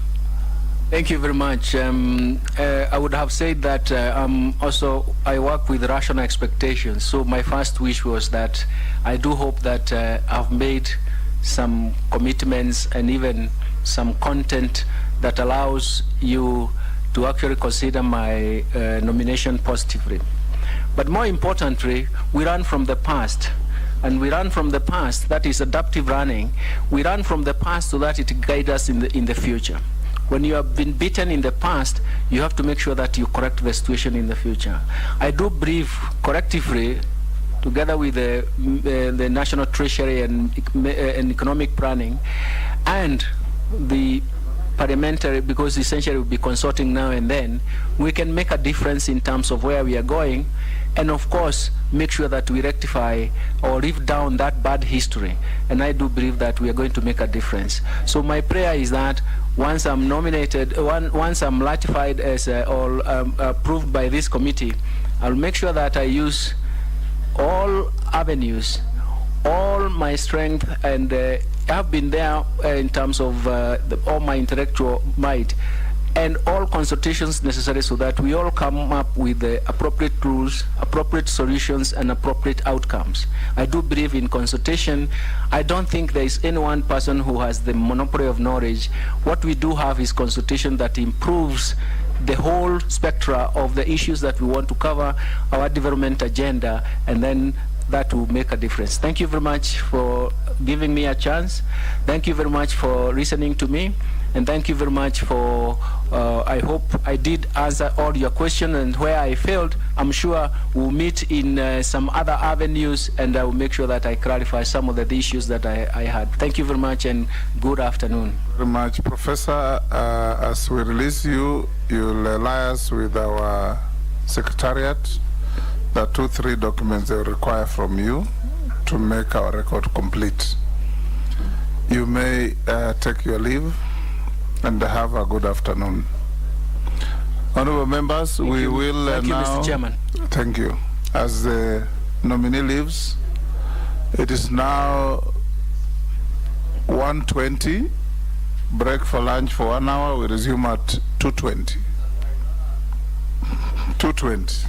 Thank you very much. I would have said that I work with rational expectations. So my first wish was that I do hope that I've made some commitments and even some content that allows you to actually consider my nomination positively. But more importantly, we run from the past. And we run from the past, that is adaptive running. We run from the past so that it guides us in the future. When you have been beaten in the past, you have to make sure that you correct the situation in the future. I do believe collectively, together with the National Treasury and economic planning, and the parliamentary, because essentially we'll be consulting now and then, we can make a difference in terms of where we are going, and of course make sure that we rectify or live down that bad history. And I do believe that we are going to make a difference. So my prayer is that once I'm nominated, once I'm ratified as or approved by this committee, I'll make sure that I use all avenues, all my strength and have been there in terms of all my intellectual might, and all consultations necessary so that we all come up with the appropriate rules, appropriate solutions, and appropriate outcomes. I do believe in consultation. I don't think there is any one person who has the monopoly of knowledge. What we do have is consultation that improves the whole spectrum of the issues that we want to cover, our development agenda, and then that will make a difference. Thank you very much for giving me a chance. Thank you very much for listening to me. And thank you very much for, I hope I did answer all your questions, and where I failed, I'm sure we'll meet in some other avenues, and I will make sure that I clarify some of the issues that I had. Thank you very much, and good afternoon. Very much, Professor. As we release you, you'll liaise with our secretariat. There are 2-3 documents they require from you to make our record complete. You may take your leave and have a good afternoon. Honorable members, we will Thank you, now... Mr. Chairman. Thank you. As the nominee leaves, it is now 1:20. Break for lunch for 1 hour. We resume at 2:20. 2:20.